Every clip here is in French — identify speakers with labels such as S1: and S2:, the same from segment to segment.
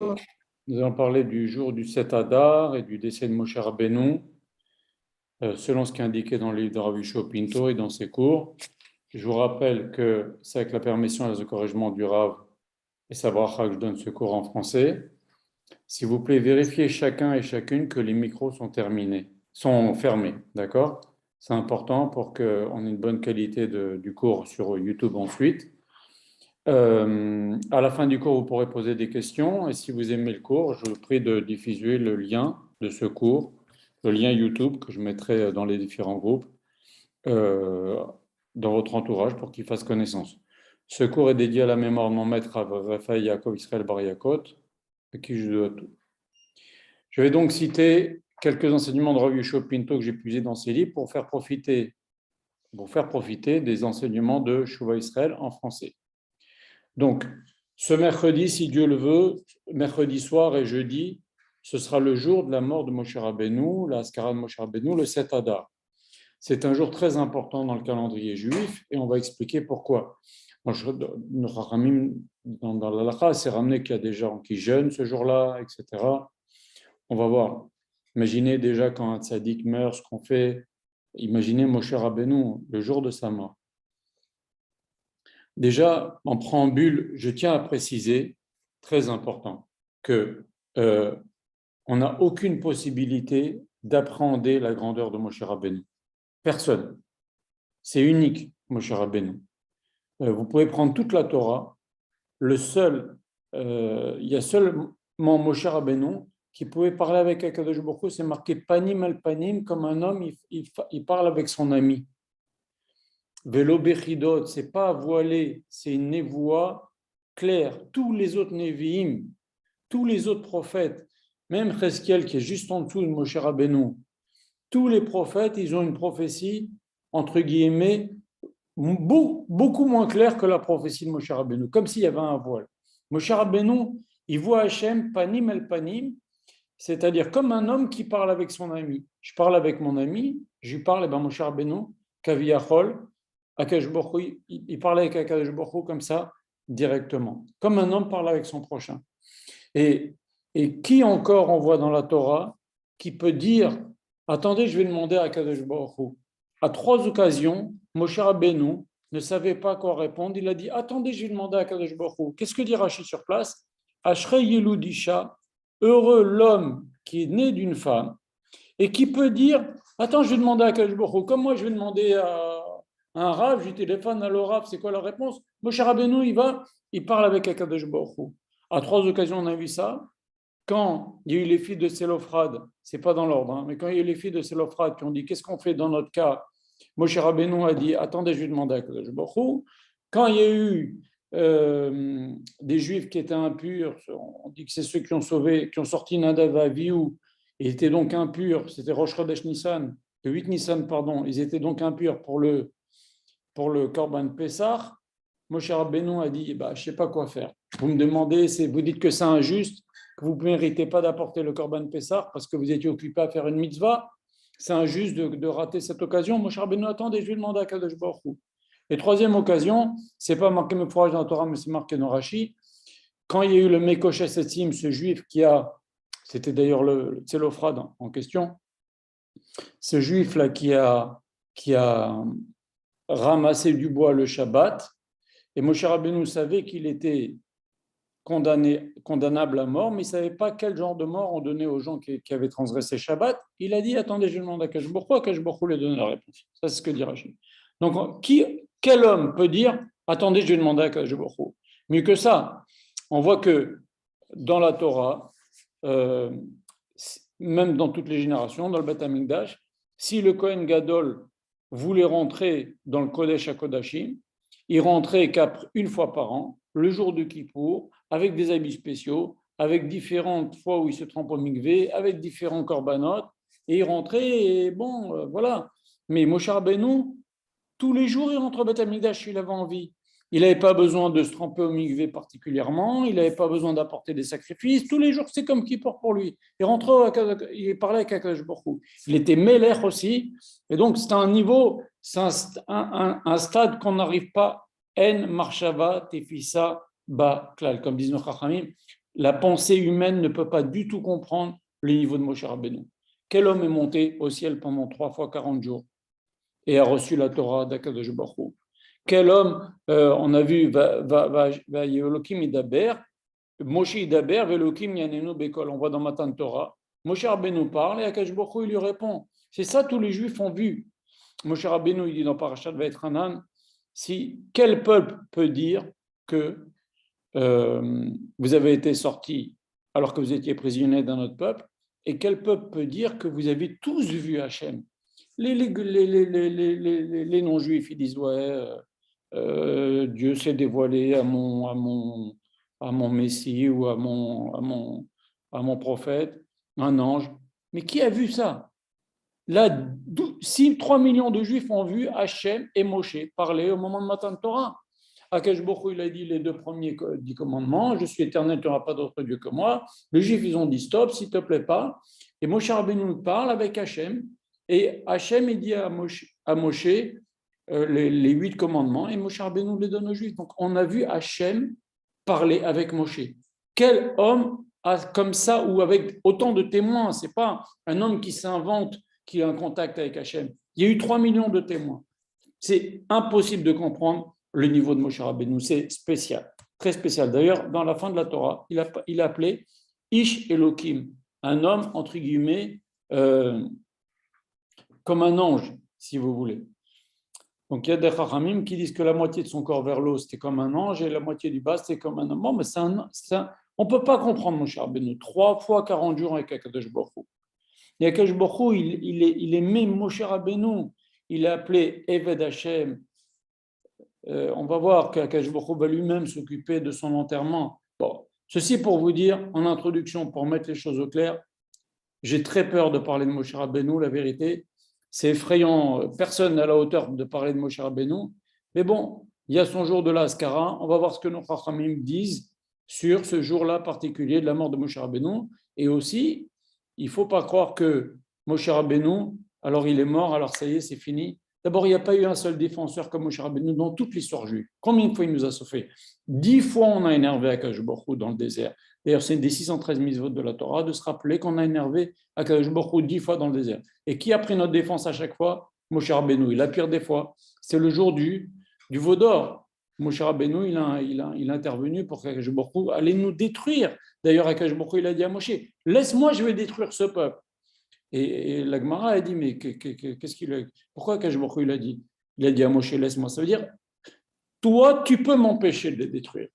S1: Nous allons parler du jour du 7 Adar et du décès de Moshe Rabbeinu, selon ce qui est indiqué dans le livre de Rav Yeshua Pinto et dans ses cours. Je vous rappelle que c'est avec la permission et le corrigement du Rav et sa bracha que je donne ce cours en français. S'il vous plaît, vérifiez chacun et chacune que les micros sont fermés, d'accord? C'est important pour qu'on ait une bonne qualité du cours sur YouTube ensuite. À la fin du cours, vous pourrez poser des questions et si vous aimez le cours, je vous prie de diffuser le lien de ce cours, le lien YouTube que je mettrai dans les différents groupes, euh, dans votre entourage pour qu'il fasse connaissance. Ce cours est dédié à la mémoire de mon maître Raphaël Yaakov Israël Bar Yaakov, à qui je dois tout. Je vais donc citer quelques enseignements de Rav Yeshua Pinto que j'ai puisés dans ses livres pour faire profiter des enseignements de Shuvah Israël en français. Donc, ce mercredi, si Dieu le veut, mercredi soir et jeudi, ce sera le jour de la mort de Moshe Rabbeinu, la Haskara de Moshe Rabbeinu, le 7 Adar. C'est un jour très important dans le calendrier juif et on va expliquer pourquoi. Dans l'Halakha, c'est ramené qu'il y a des gens qui jeûnent ce jour-là, etc. On va voir. Imaginez déjà quand un tzaddik meurt, ce qu'on fait. Imaginez Moshe Rabbeinu, le jour de sa mort. Déjà, en préambule, je tiens à préciser, très important, que on n'a aucune possibilité d'appréhender la grandeur de Moshe Rabbeinu. Personne. C'est unique, Moshe Rabbeinu. Vous pouvez prendre toute la Torah. Il y a seulement Moshe Rabbeinu qui pouvait parler avec Akadosh Baruch Hu. C'est marqué panim al panim, comme un homme, il parle avec son ami. Vélo Bechidot, c'est pas voilé, c'est une névoie claire. Tous les autres Nevi'im, tous les autres prophètes, même Chesquiel qui est juste en dessous de Moshe Rabbeinu, tous les prophètes, ils ont une prophétie, entre guillemets, beaucoup moins claire que la prophétie de Moshe Rabbeinu, comme s'il y avait un voile. Moshe Rabbeinu, il voit Hachem panim el panim, c'est-à-dire comme un homme qui parle avec son ami. Je parle avec mon ami, je lui parle, et ben Moshe Rabbeinu, Kaviyachol, il parlait avec Akadosh Baruch Hu comme ça, directement, comme un homme parle avec son prochain. Et qui encore on voit dans la Torah qui peut dire, attendez, je vais demander à Akadosh Baruch Hu. À 3 occasions, Moshe Rabbeinu ne savait pas quoi répondre. Il a dit, attendez, je vais demander à Akadosh Baruch Hu. Qu'est-ce que dit Rashi sur place? Ashrei Yeludisha, heureux l'homme qui est né d'une femme et qui peut dire, attends, je vais demander à Akadosh Baruch Hu. Comme moi, je vais demander à un rave, je téléphone à l'orave, c'est quoi la réponse? Moshe Rabbeinu, il parle avec Akadosh Baruch Hu. À 3 occasions, on a vu ça. Quand il y a eu les filles de Sélophrad, c'est pas dans l'ordre, mais quand il y a eu les filles de Sélophrad qui ont dit qu'est-ce qu'on fait dans notre cas, Moshe Rabbeinu a dit attendez, je vais demander à Akadosh Baruch Hu. Quand il y a eu des juifs qui étaient impurs, on dit que c'est ceux qui ont sorti Nadav et Avihu, ils étaient donc impurs, c'était Rosh Chodesh Nissan, le 8 Nissan, pardon, ils étaient donc impurs pour le Korban Pessah. Moshe Rabbeinu a dit bah, je ne sais pas quoi faire. Vous me demandez, vous dites que c'est injuste, que vous ne méritez pas d'apporter le Korban Pessah parce que vous étiez occupé à faire une mitzvah. C'est injuste de rater cette occasion. Moshe Rabbeinu, attendez, je vais demander à Kadosh Baruch Hu. Et troisième occasion, ce n'est pas marqué Mephoraj dans la Torah, mais c'est marqué dans Rashi. Quand il y a eu le Mekoshes Etzim, ce juif c'était d'ailleurs le Tselophrad en question, ce juif-là qui a ramassé du bois le Shabbat, et Moshe Rabbeinu savait qu'il était condamnable à mort, mais il ne savait pas quel genre de mort on donnait aux gens qui avaient transgressé Shabbat. Il a dit attendez, je demande à Akadosh Baruch Hu, Akadosh Baruch Hu lui a donné la réponse. Ça, c'est ce que dit Rachid. Donc, quel homme peut dire attendez, je vais demander à Akadosh Baruch Hu? Mieux que ça, on voit que dans la Torah, même dans toutes les générations, dans le Beth Amikdash, si le Kohen Gadol voulait rentrer dans le Kodesh HaKodashim, il rentrait une fois par an, le jour de Kippour, avec des habits spéciaux, avec différentes fois où il se trempe au mikvé, avec différents korbanot, et il rentrait, et bon, voilà. Mais Moshe Rabbeinu, tous les jours, il rentre au Beth Amikdash s'il avait envie. Il n'avait pas besoin de se tremper au mikvé particulièrement, il n'avait pas besoin d'apporter des sacrifices. Tous les jours, c'est comme Kippour pour lui. Il rentrait, il parlait avec Akadosh Baruch Hu. Il était Mélech aussi, et donc c'est un niveau, c'est un stade qu'on n'arrive pas. En marshava tefissa ba klal, comme disent nos chachamim. La pensée humaine ne peut pas du tout comprendre le niveau de Moshe Rabbeinu. Quel homme est monté au ciel pendant 3 fois 40 jours et a reçu la Torah d'Akadosh Baruch Hu? Quel homme, on a vu, va Elohim Idaber, Moshe Idaber, Velokim Yanenu Bekol. On voit dans Matan Torah. Moshe Rabbeinu parle et Akadosh Baruch Hu, il lui répond. C'est ça, tous les Juifs ont vu. Moshe Rabbeinu, il dit dans Parashat Vayetranan, si quel peuple peut dire que vous avez été sortis alors que vous étiez prisonniers d'un autre peuple, et quel peuple peut dire que vous avez tous vu Hachem? Les non-juifs, ils disent ouais, Dieu s'est dévoilé à mon Messie ou à mon prophète, un ange. Mais qui a vu ça? Là, si 3 millions de juifs ont vu Hachem et Moshe parler au moment de Matan Torah, Akash Baruch Hu, il a dit les 2 premiers 10 commandements, je suis éternel, tu n'auras pas d'autre Dieu que moi. Les juifs, ils ont dit stop, s'il te plaît pas. Et Moshe Rabbeinu parle avec Hachem, et Hachem, il dit à Moshe les 8 commandements, et Moshe Rabbeinu les donne aux juifs. Donc, on a vu Hachem parler avec Moshe. Quel homme a comme ça, ou avec autant de témoins? Ce n'est pas un homme qui s'invente, qui a un contact avec Hachem. Il y a eu 3 millions de témoins. C'est impossible de comprendre le niveau de Moshe Rabbeinu. C'est spécial, très spécial. D'ailleurs, dans la fin de la Torah, il a appelé Ish Elohim, un homme, entre guillemets, comme un ange, si vous voulez. Donc, il y a des Chachamim qui disent que la moitié de son corps vers l'eau, c'était comme un ange, et la moitié du bas, c'était comme un homme. Bon, mais on ne peut pas comprendre Moshe Rabbeinu. 3 fois 40 jours avec Akadosh Baruch Hu. Et Akadosh Baruch Hu, il aimait Moshe Rabbeinu. Il l'a appelé Eved Hashem. On va voir qu'Akadosh Baruch Hu va lui-même s'occuper de son enterrement. Bon, ceci pour vous dire, en introduction, pour mettre les choses au clair, j'ai très peur de parler de Moshe Rabbeinu, la vérité. C'est effrayant, personne n'a la hauteur de parler de Moshe Rabbeinu. Mais bon, il y a son jour de la Haskara. On va voir ce que nos Chachamim disent sur ce jour-là particulier de la mort de Moshe Rabbeinu. Et aussi, il ne faut pas croire que Moshe Rabbeinu, alors il est mort, alors ça y est, c'est fini. D'abord, il n'y a pas eu un seul défenseur comme Moshe Rabbeinu dans toute l'histoire juive. Combien de fois il nous a sauvés? 10 fois on a énervé Akadosh Baruch Hu dans le désert. D'ailleurs, c'est une des 613 mitzvot de la Torah de se rappeler qu'on a énervé Akadosh Baruch Hu 10 fois dans le désert. Et qui a pris notre défense à chaque fois? Moshe Rabbeinu. Et la pire des fois, c'est le jour du veau d'or. Moshe Rabbeinu, il a intervenu pour qu'Akadosh Baruch Hu allait nous détruire. D'ailleurs, Akadosh Baruch Hu, il a dit à Moshe, laisse-moi, je vais détruire ce peuple. Et la Gemara a dit, mais qu'est-ce qu'il a, pourquoi Akadosh Baruch Hu, il a dit? Il a dit à Moshe, laisse-moi. Ça veut dire, toi, tu peux m'empêcher de les détruire.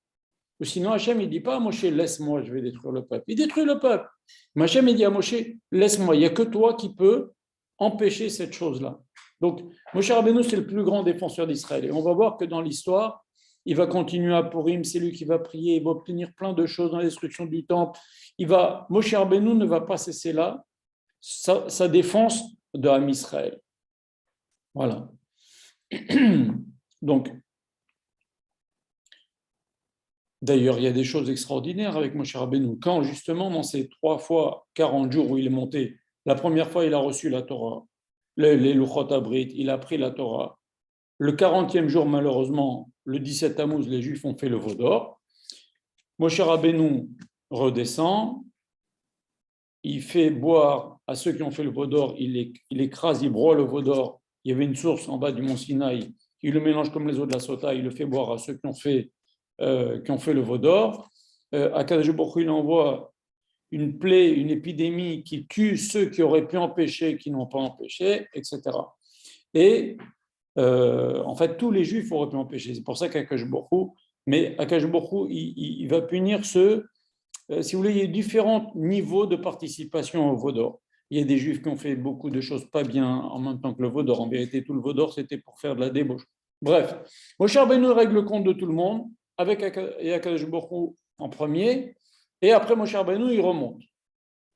S1: Ou sinon, Hachem, il ne dit pas à Moshe, laisse-moi, je vais détruire le peuple. Il détruit le peuple. Mais Hachem, il dit à Moshe, laisse-moi. Il n'y a que toi qui peux empêcher cette chose-là. Donc, Moshe Rabbeinu, c'est le plus grand défenseur d'Israël. Et on va voir que dans l'histoire, il va continuer à Purim, c'est lui qui va prier, il va obtenir plein de choses dans la destruction du temple. Moshe Rabbeinu ne va pas cesser là sa défense de Ham Israël. Voilà. Donc, d'ailleurs, il y a des choses extraordinaires avec Moshe Rabbeinu. Quand, justement, dans ces 3 fois 40 jours où il est monté, la première fois, il a reçu la Torah, les Luchot Abrit, il a pris la Torah. Le 40e jour, malheureusement, le 17 Tammuz, les Juifs ont fait le veau d'or. Moshe Rabbeinu redescend, il fait boire à ceux qui ont fait le veau d'or, il écrase, il broie le veau d'or. Il y avait une source en bas du mont Sinaï, il le mélange comme les eaux de la Sota, il le fait boire à ceux qui ont fait le veau d'or. Akadosh Baruch Hu, il envoie une plaie, une épidémie qui tue ceux qui auraient pu empêcher, qui n'ont pas empêché, etc. Et en fait, tous les Juifs auraient pu empêcher. C'est pour ça qu'Akadosh Baruch Hu, mais Akadosh Baruch Hu, il va punir ceux, si vous voulez, il y a différents niveaux de participation au veau d'or. Il y a des Juifs qui ont fait beaucoup de choses pas bien en même temps que le veau d'or. En vérité, tout le veau d'or, c'était pour faire de la débauche. Bref, Moshe Rabbeinu règle le compte de tout le monde, avec Akadosh Baruch Hu en premier, et après Moshe Rabbeinu, il remonte.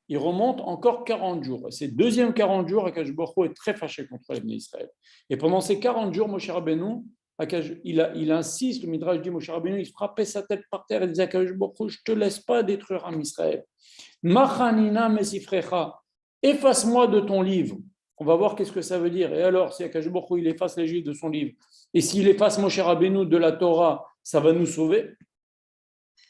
S1: Il remonte encore 40 jours. Ces deuxièmes 40 jours, Akadosh Baruch Hu est très fâché contre les Israël. Et pendant ces 40 jours, Moshe Rabbeinu, il insiste, le Midrash dit, Moshe Rabbeinu, il frappait sa tête par terre et disait, Akadosh Baruch Hu, je ne te laisse pas détruire Am Israël. Machanina mesifrecha, efface-moi de ton livre. On va voir qu'est-ce que ça veut dire. Et alors, si Akadosh Baruch Hu, il efface les Juifs de son livre, et s'il efface Moshe Rabbeinu de la Torah, ça va nous sauver?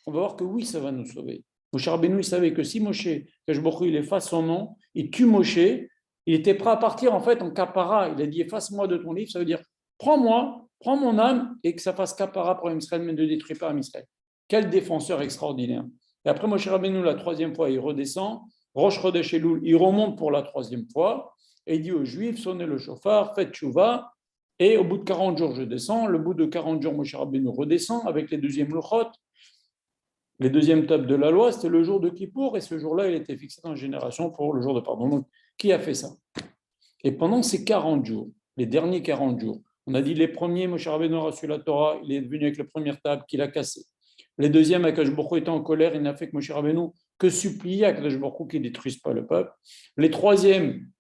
S1: On va voir que oui, ça va nous sauver. Moshe Rabbeinu, il savait que si Moshe, Akadosh Baruch Hu, il efface son nom, il tue Moshe, il était prêt à partir en fait en kapara. Il a dit efface-moi de ton livre, ça veut dire prends-moi, prends mon âme et que ça fasse kapara pour Israël, mais ne détruis pas Israël. Quel défenseur extraordinaire. Et après Moshe Rabbeinu, la troisième fois, il redescend, Rosh Chodesh Elul, il remonte pour la troisième fois et il dit aux Juifs, sonnez le chauffard, faites tchouva. Et au bout de 40 jours, je descends. Le bout de 40 jours, Moshe Rabbeinu redescend avec les deuxièmes lochot. Les deuxièmes tables de la loi, c'était le jour de Kippour, et ce jour-là, il était fixé dans une génération pour le jour de pardon. Donc, qui a fait ça? Et pendant ces 40 jours, les derniers 40 jours, on a dit les premiers, Moshe Rabbeinu a reçu la Torah, il est venu avec la première table qu'il a cassée. Les deuxièmes, Akadosh Baruch Hu était en colère, il n'a fait que Moshe Rabbeinu que supplier à Akadosh Baruch Hu qu'il ne détruise pas le peuple. Les troisièmes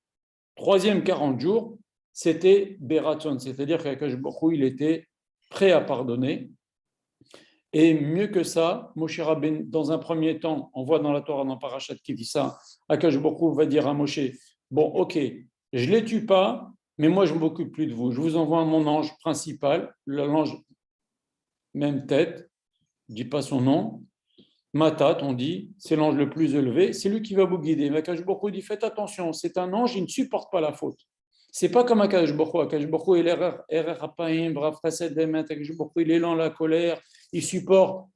S1: 40 jours, c'était Beratzon, c'est-à-dire qu'Akadosh Baruch Hu, il était prêt à pardonner. Et mieux que ça, Moshe Rabbeinu, dans un premier temps, on voit dans la Torah, dans Parashat qui dit ça, Akadosh Baruch Hu va dire à Moshe, bon, ok, je ne les tue pas, mais moi je ne m'occupe plus de vous. Je vous envoie mon ange principal, l'ange même tête, je ne dis pas son nom, Matat, on dit, c'est l'ange le plus élevé, c'est lui qui va vous guider. Mais Akadosh Baruch Hu dit, faites attention, c'est un ange, il ne supporte pas la faute. C'est pas comme Akadosh Baruch Hu. Akadosh Baruch Hu, il est lent, la colère, il supporte.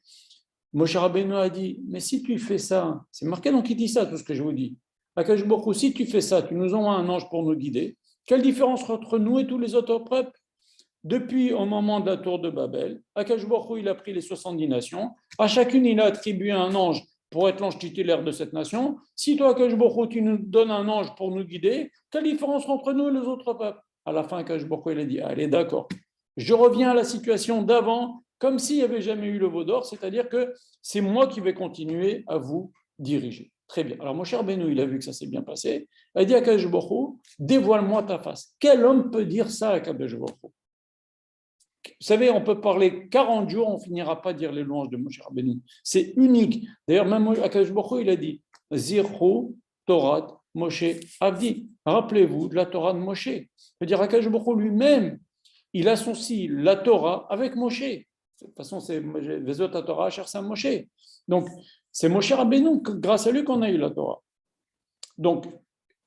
S1: Moshe Rabbeinu a dit, mais si tu fais ça, c'est marqué dans qui dit ça, tout ce que je vous dis. Akadosh Baruch Hu, si tu fais ça, tu nous envoies un ange pour nous guider. Quelle différence entre nous et tous les autres peuples? Depuis au moment de la tour de Babel, Akadosh Baruch Hu, il a pris les 70 nations. À chacune, il a attribué un ange pour être l'ange titulaire de cette nation. Si toi, Akadosh Baruch Hu, tu nous donnes un ange pour nous guider, quelle différence entre nous et les autres peuples? À la fin, Akadosh Baruch Hu, il a dit, allez, d'accord. Je reviens à la situation d'avant, comme s'il n'y avait jamais eu le veau d'or, c'est-à-dire que c'est moi qui vais continuer à vous diriger. Très bien. Alors, mon cher Benoît, il a vu que ça s'est bien passé. Il a dit à Akadosh Baruch Hu, dévoile-moi ta face. Quel homme peut dire ça à Akadosh Baruch Hu? Vous savez, on peut parler 40 jours, on ne finira pas dire les louanges de Moshe Rabbeinu. C'est unique. D'ailleurs, même Akadosh Baruch Hu, il a dit Zirhu Torah Moshe Avdi. Rappelez-vous de la Torah de Moshe. C'est-à-dire, Akadosh Baruch Hu lui-même, il associe la Torah avec Moshe. De toute façon, c'est Vezot la Torah, Chersa Moshe. Donc, c'est Moshe Rabbeinu, grâce à lui qu'on a eu la Torah. Donc,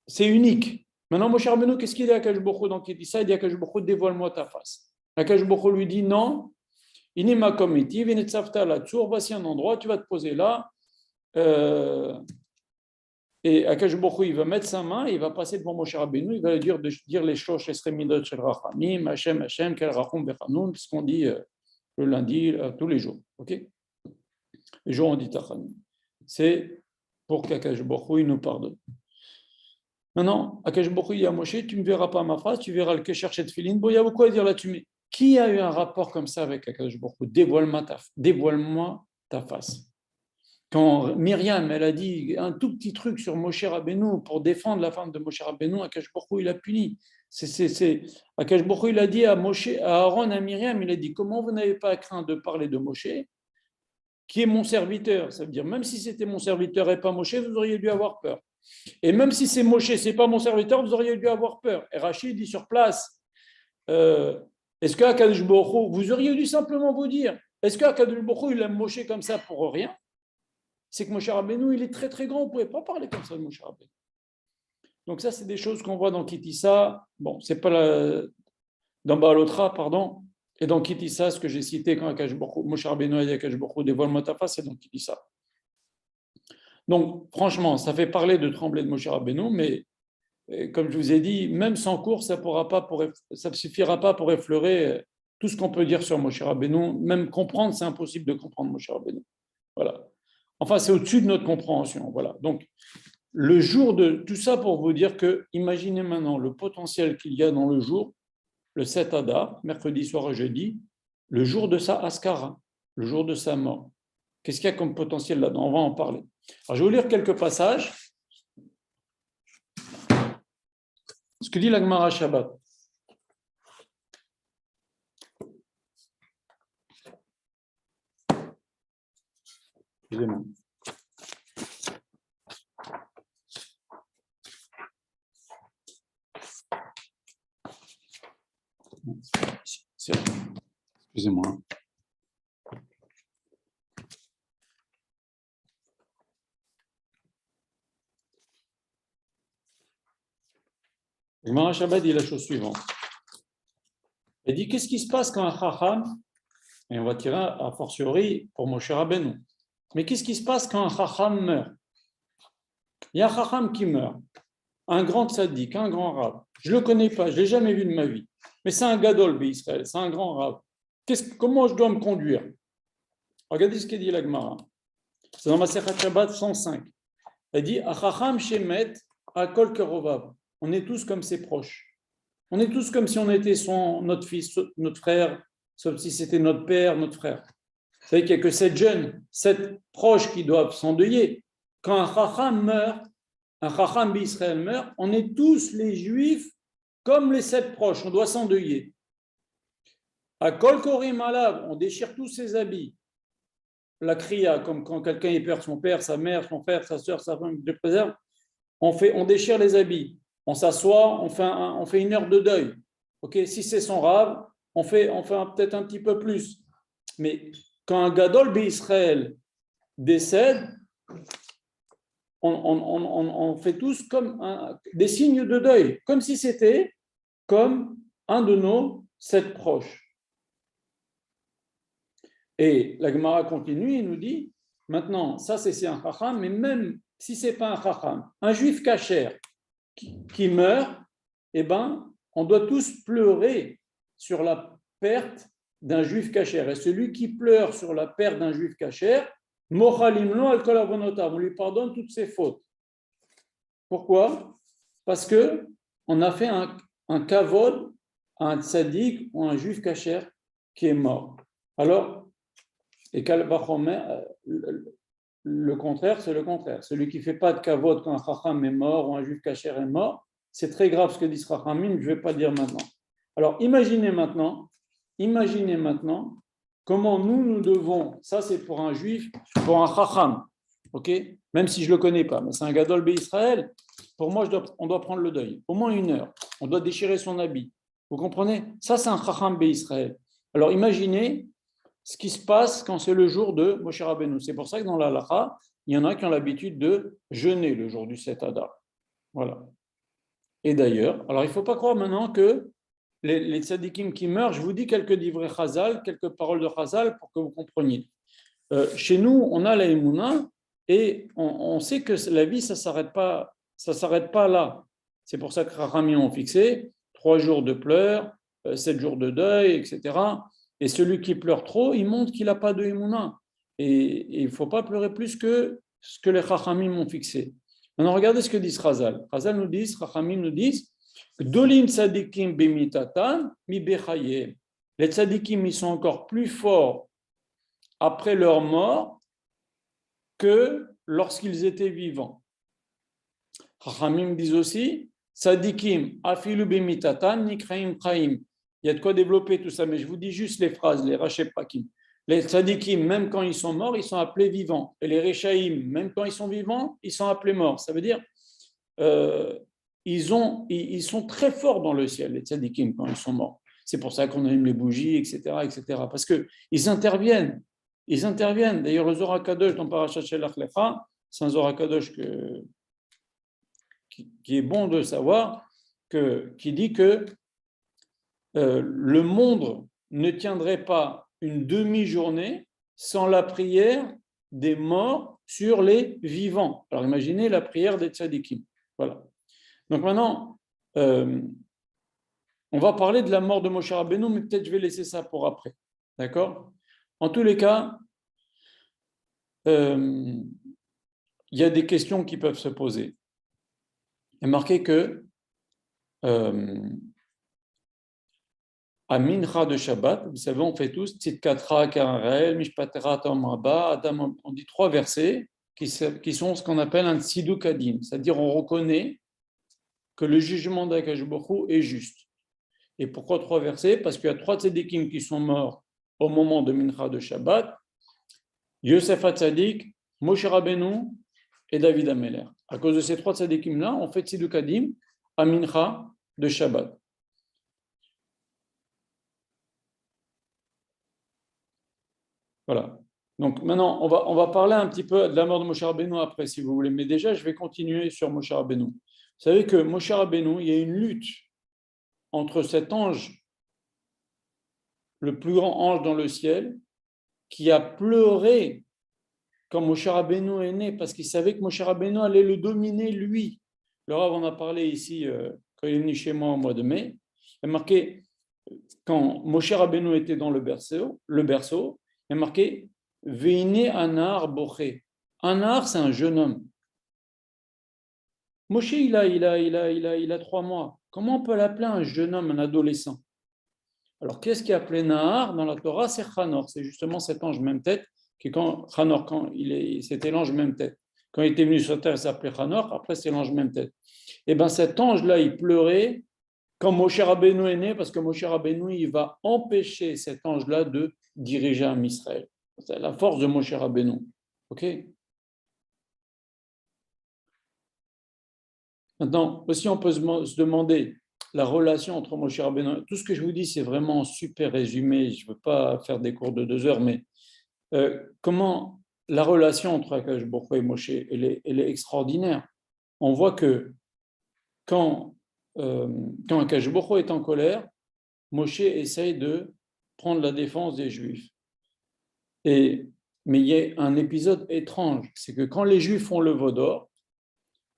S1: c'est unique. Maintenant, Moshe Rabbeinu, qu'est-ce qu'il dit à Akadosh Baruch Hu? Donc, il dit ça, il dit à Akadosh Baruch Hu, dévoile-moi ta face. Akadosh Baruch Hu lui dit non, inima komiti, venetzavta la-tsour, voici un endroit, tu vas te poser là. Et Akadosh Baruch Hu, il va mettre sa main, il va passer devant Moshe Rabbeinu, il va lui dire les choses, Esremidot shel Rachamim, Hashem, Hashem, Kel Rachum Bechanoun, ce qu'on dit le lundi, tous les jours. Okay, les jours, on dit Tachamim. C'est pour qu'Akadosh Baruch Hu nous pardonne. Maintenant, Akadosh Baruch Hu dit à Moshe, tu ne me verras pas ma face, tu verras le Kesher Shet Tfilin. Bon, il y a beaucoup à dire là-dessus, mais qui a eu un rapport comme ça avec Akadosh Baruch Hu? Dévoile-moi ta face. Quand Myriam, elle a dit un tout petit truc sur Moshe Rabbeinu pour défendre la femme de Moshe Rabbeinu, Akadosh Baruch Hu, il a puni. Akadosh Baruch Hu, il a dit à Aaron, à Myriam, il a dit, comment vous n'avez pas craint de parler de Moshe, qui est mon serviteur? Ça veut dire, même si c'était mon serviteur et pas Moshe, vous auriez dû avoir peur. Et même si c'est Moshe, c'est pas mon serviteur, vous auriez dû avoir peur. Et Rachid dit sur place, est-ce qu'Akadosh Baruch Hu, vous auriez dû simplement vous dire, est-ce qu'Akadosh Baruch Hu, il aime Moshe comme ça pour rien? C'est que Moshe Rabbeinu, il est très très grand, vous ne pouvez pas parler comme ça de Moshe Rabbeinu. Donc ça, c'est des choses qu'on voit dans Kitissa. Bon, c'est pas dans Baalotra, pardon, et dans Kitissa, ce que j'ai cité quand Moshe Rabbeinu a dit à Akadosh Baruch Hu, dévoile-moi ta face, c'est dans Kitissa. Donc, franchement, ça fait parler de trembler de Moshe Rabbeinu, mais comme je vous ai dit, même sans cours, ça ne suffira pas pour effleurer tout ce qu'on peut dire sur Moshe Rabbeinu. Même comprendre, c'est impossible de comprendre Moshe Rabbeinu. Voilà. Enfin, c'est au-dessus de notre compréhension. Voilà. Donc, le jour de tout ça pour vous dire que, imaginez maintenant le potentiel qu'il y a dans le jour, le 7 Adar, mercredi soir et jeudi, le jour de sa Askara, le jour de sa mort. Qu'est-ce qu'il y a comme potentiel là-dedans? On va en parler. Alors, je vais vous lire quelques passages. Ce que dit la Gemara Shabbat. Excusez-moi. Excusez-moi. Le Gemara Shabbat dit la chose suivante. Il dit, qu'est-ce qui se passe quand un Chacham, et on va tirer a fortiori pour Moshe Rabbeinu, mais qu'est-ce qui se passe quand un Chacham meurt? Il y a un Chacham qui meurt, un grand tzaddik, un grand rab. Je ne le connais pas, je ne l'ai jamais vu de ma vie, mais c'est un gadol Israël, c'est un grand rab. Comment je dois me conduire? Regardez ce qu'il dit la Gemara. C'est dans Masechet Shabbat 105. Elle dit, Achacham shemet akol kerovav. On est tous comme ses proches. On est tous comme si on était notre fils, notre frère, sauf si c'était notre père, notre frère. Vous savez qu'il n'y a que 7 jeunes, 7 proches qui doivent s'endeuiller. Quand un Chacham meurt, un Chacham d'Israël meurt, on est tous les Juifs comme les 7 proches, on doit s'endeuiller. À Kol Korim Alav, on déchire tous ses habits. La kriya, comme quand quelqu'un perd son père, sa mère, son frère, sa soeur, sa femme, Dieu préserve, on déchire les habits. On s'assoit, on fait une heure de deuil. Okay, si c'est son rave, on fait peut-être un petit peu plus. Mais quand un gadol d'Israël décède, on fait tous comme des signes de deuil, comme si c'était comme un de nos 7 proches. Et la Gemara continue et nous dit, maintenant, ça c'est un chacham, mais même si ce n'est pas un chacham, un juif cachère qui meurt, eh ben, on doit tous pleurer sur la perte d'un juif cachère. Et celui qui pleure sur la perte d'un juif cachère, on lui pardonne toutes ses fautes. Pourquoi? Parce qu'on a fait un kavod à un tzaddik ou un juif cachère qui est mort. Alors, le contraire, c'est le contraire. Celui qui ne fait pas de kavod quand un chacham est mort ou un juif cachère est mort, c'est très grave ce que dit ce chachamim, je ne vais pas dire maintenant. Alors, imaginez maintenant comment nous devons, ça c'est pour un juif, pour un chacham, ok? Même si je ne le connais pas, mais c'est un gadol d'Israël, pour moi, on doit prendre le deuil, au moins 1 heure, on doit déchirer son habit. Vous comprenez? Ça c'est un chacham d'Israël. Alors, imaginez ce qui se passe quand c'est le jour de Moshe Rabbeinu. C'est pour ça que dans la halakha, il y en a qui ont l'habitude de jeûner le jour du 7 Adar. Voilà. Et d'ailleurs, alors il ne faut pas croire maintenant que les tzadikim qui meurent, je vous dis quelques divrei chazal, quelques paroles de chazal pour que vous compreniez. Chez nous, on a la émouna et on sait que la vie, ça ne s'arrête pas là. C'est pour ça que Rachamim ont fixé 3 jours de pleurs, 7 jours de deuil, etc. Et celui qui pleure trop, il montre qu'il n'a pas de émouna. Et il ne faut pas pleurer plus que ce que les Chachamim ont fixé. Maintenant, regardez ce que dit Chazal. Chachamim nous disent Gdolim tzadikim bemitatan mi bechayem. Les tzadikim, ils sont encore plus forts après leur mort que lorsqu'ils étaient vivants. Chachamim disent aussi tzadikim afilu bemitatan nikraim chaim. Il y a de quoi développer tout ça, mais je vous dis juste les phrases, les Rachep Pakim. Les tzadikim, même quand ils sont morts, ils sont appelés vivants. Et les Rechaïm, même quand ils sont vivants, ils sont appelés morts. Ça veut dire, ils sont très forts dans le ciel, les tzadikim, quand ils sont morts. C'est pour ça qu'on allume les bougies, etc., etc. Parce qu'ils interviennent. Ils interviennent. D'ailleurs, le Zohar HaKadosh, dans Parashat Shelach Lecha, c'est un Zohar HaKadosh qui est bon de savoir, qui dit que le monde ne tiendrait pas une demi-journée sans la prière des morts sur les vivants. Alors imaginez la prière des tzadikim. Voilà. Donc maintenant, on va parler de la mort de Moshe Rabbeinu, mais peut-être je vais laisser ça pour après. D'accord? En tous les cas, il y a des questions qui peuvent se poser. Il est marqué que à Mincha de Shabbat, vous savez, on fait tous Tzidkatra, Karel, Mishpatera, Tom Rabba, Adam, on dit 3 versets qui sont ce qu'on appelle un Tziduk Adin, c'est-à-dire on reconnaît que le jugement d'Akadosh Baruch Hu est juste. Et pourquoi 3 versets? Parce qu'il y a 3 tzadikim qui sont morts au moment de Mincha de Shabbat, Yosef HaTzadik, Moshe Rabbeinu et David HaMelech. À cause de ces 3 tzadikim-là, on fait Tziduk Adin à Mincha de Shabbat. Voilà. Donc maintenant, on va parler un petit peu de la mort de Moshe Rabbeinu après, si vous voulez. Mais déjà, je vais continuer sur Moshe Rabbeinu. Vous savez que Moshe Rabbeinu, il y a une lutte entre cet ange, le plus grand ange dans le ciel, qui a pleuré quand Moshe Rabbeinu est né, parce qu'il savait que Moshe Rabbeinu allait le dominer, lui. Le Rav en a parlé ici, quand il est venu chez moi au mois de mai. Il a marqué, quand Moshe Rabbeinu était dans le berceau, il a marqué « Veine anar boché ». Anar, c'est un jeune homme. Moshe, il a 3 mois. Comment on peut l'appeler un jeune homme, un adolescent? Alors, qu'est-ce qui est appelé Nahar dans la Torah? C'est Chanor. C'est justement cet ange même tête qui, quand Chanor, c'était l'ange même tête. Quand il était venu sur terre, il s'appelait Chanor. Après, c'est l'ange même tête. Et bien, cet ange-là, il pleurait quand Moshe Rabbeinu est né, parce que Moshe Rabbeinu, il va empêcher cet ange-là de diriger un Israël. C'est la force de Moshe Rabbeinu. OK? Maintenant, aussi, on peut se demander la relation entre Moshe Rabbeinu. Tout ce que je vous dis, c'est vraiment un super résumé. Je ne veux pas faire des cours de 2 heures, mais comment la relation entre Akash Baruch Hu et Moshe, elle est extraordinaire. On voit que quand Akash Baruch Hu est en colère, Moshe essaye de prendre la défense des Juifs. Mais il y a un épisode étrange, c'est que quand les Juifs font le veau d'or,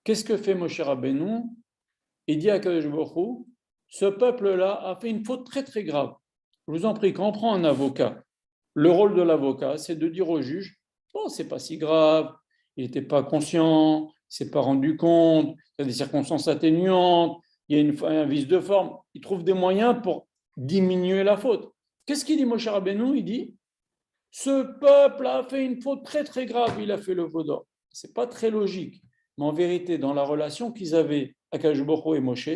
S1: qu'est-ce que fait Moshe Rabbeinu? Il dit à Akash Baruch Hu, ce peuple-là a fait une faute très très grave. Je vous en prie, quand on prend un avocat, le rôle de l'avocat, c'est de dire au juge, bon, c'est pas si grave, il n'était pas conscient, il s'est pas rendu compte, il y a des circonstances atténuantes, il y a un vice de forme. Il trouve des moyens pour diminuer la faute. Qu'est-ce qu'il dit Moshe Rabbeinu? Il dit, ce peuple a fait une faute très très grave, il a fait le veau d'or. C'est pas très logique, mais en vérité, dans la relation qu'ils avaient Akash Baruch Hu et Moshe,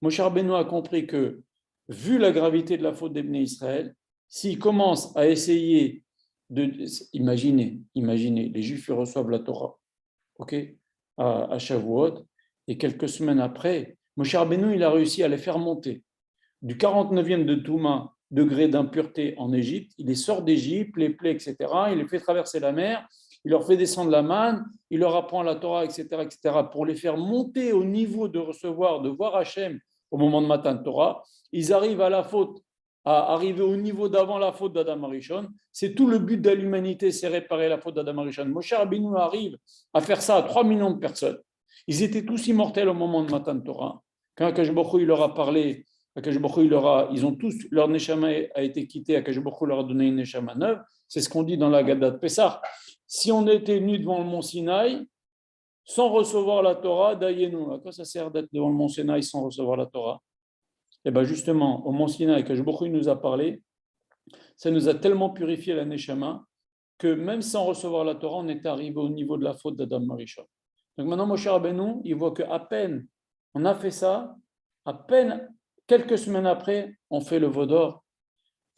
S1: Moshe Rabbeinu a compris que, vu la gravité de la faute des Bnei Israël, s'il commence à essayer de... Imaginez, les Juifs ils reçoivent la Torah, ok, à Shavuot, et quelques semaines après, Moshe Rabbeinu il a réussi à les faire monter du 49e de Touma degré d'impureté en Égypte, il les sort d'Égypte, les plaies, etc., il les fait traverser la mer, il leur fait descendre la manne, il leur apprend la Torah, etc., pour les faire monter au niveau de recevoir, de voir Hachem au moment de Matan Torah. Ils arrivent à la faute, à arriver au niveau d'avant la faute d'Adam Arishon. C'est tout le but de l'humanité, c'est réparer la faute d'Adam Arishon. Moshe Rabbeinu arrive à faire ça à 3 millions de personnes. Ils étaient tous immortels au moment de Matan Torah. Quand Akash Baruch Hu, il leur a parlé, ils ont tous, leur neshama a été quitté, Akash Baruch Hu leur a donné une neshama neuve. C'est ce qu'on dit dans la Gada de Pessah. Si on était venu devant le mont Sinaï, sans recevoir la Torah, d'Ayenu, à quoi ça sert d'être devant le mont Sinaï sans recevoir la Torah? Et bien justement, au mont Sinaï, Akash Baruch Hu nous a parlé, ça nous a tellement purifié la neshama que même sans recevoir la Torah, on est arrivé au niveau de la faute d'Adam Arishon. Donc maintenant, Moshe Rabbeinu, il voit qu'à peine on a fait ça, à peine quelques semaines après, on fait le veau d'or.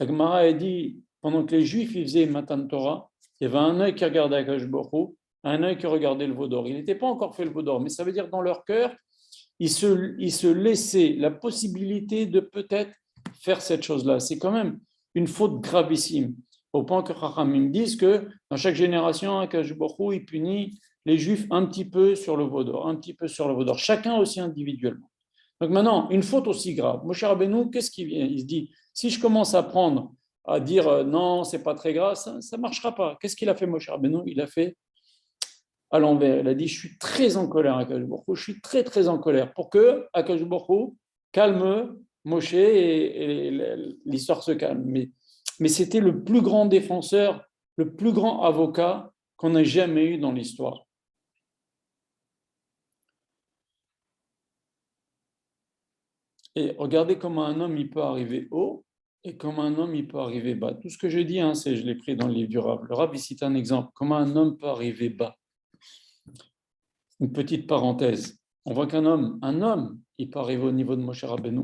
S1: La Gemara a dit, pendant que les Juifs ils faisaient Matan Torah, il y avait un œil qui regardait Akash Baruch Hu, un œil qui regardait le veau d'or. Il n'était pas encore fait le veau d'or, mais ça veut dire dans leur cœur, ils se laissaient la possibilité de peut-être faire cette chose-là. C'est quand même une faute gravissime. Au point que Chachamim disent que dans chaque génération, Akash Baruch Hu, il punit les Juifs un petit peu sur le veau d'or, un petit peu sur le veau d'or, chacun aussi individuellement. Donc maintenant, une faute aussi grave. Moshe Rabbeinu, qu'est-ce qu'il vient? Il se dit, si je commence à prendre, à dire non, c'est pas très grave, ça ne marchera pas. Qu'est-ce qu'il a fait Moshe Rabbeinu? Il a fait à l'envers. Il a dit, je suis très en colère, Akash Baruch Hu, je suis très très en colère, pour que Akash Baruch Hu calme Moshe et l'histoire se calme. Mais c'était le plus grand défenseur, le plus grand avocat qu'on ait jamais eu dans l'histoire. Et regardez comment un homme il peut arriver haut et comment un homme il peut arriver bas. Tout ce que je dis, je l'ai pris dans le livre du Rav. Le Rav, il cite un exemple. Comment un homme peut arriver bas. Une petite parenthèse. On voit qu'un homme, il peut arriver au niveau de Moshe Rabbeinu.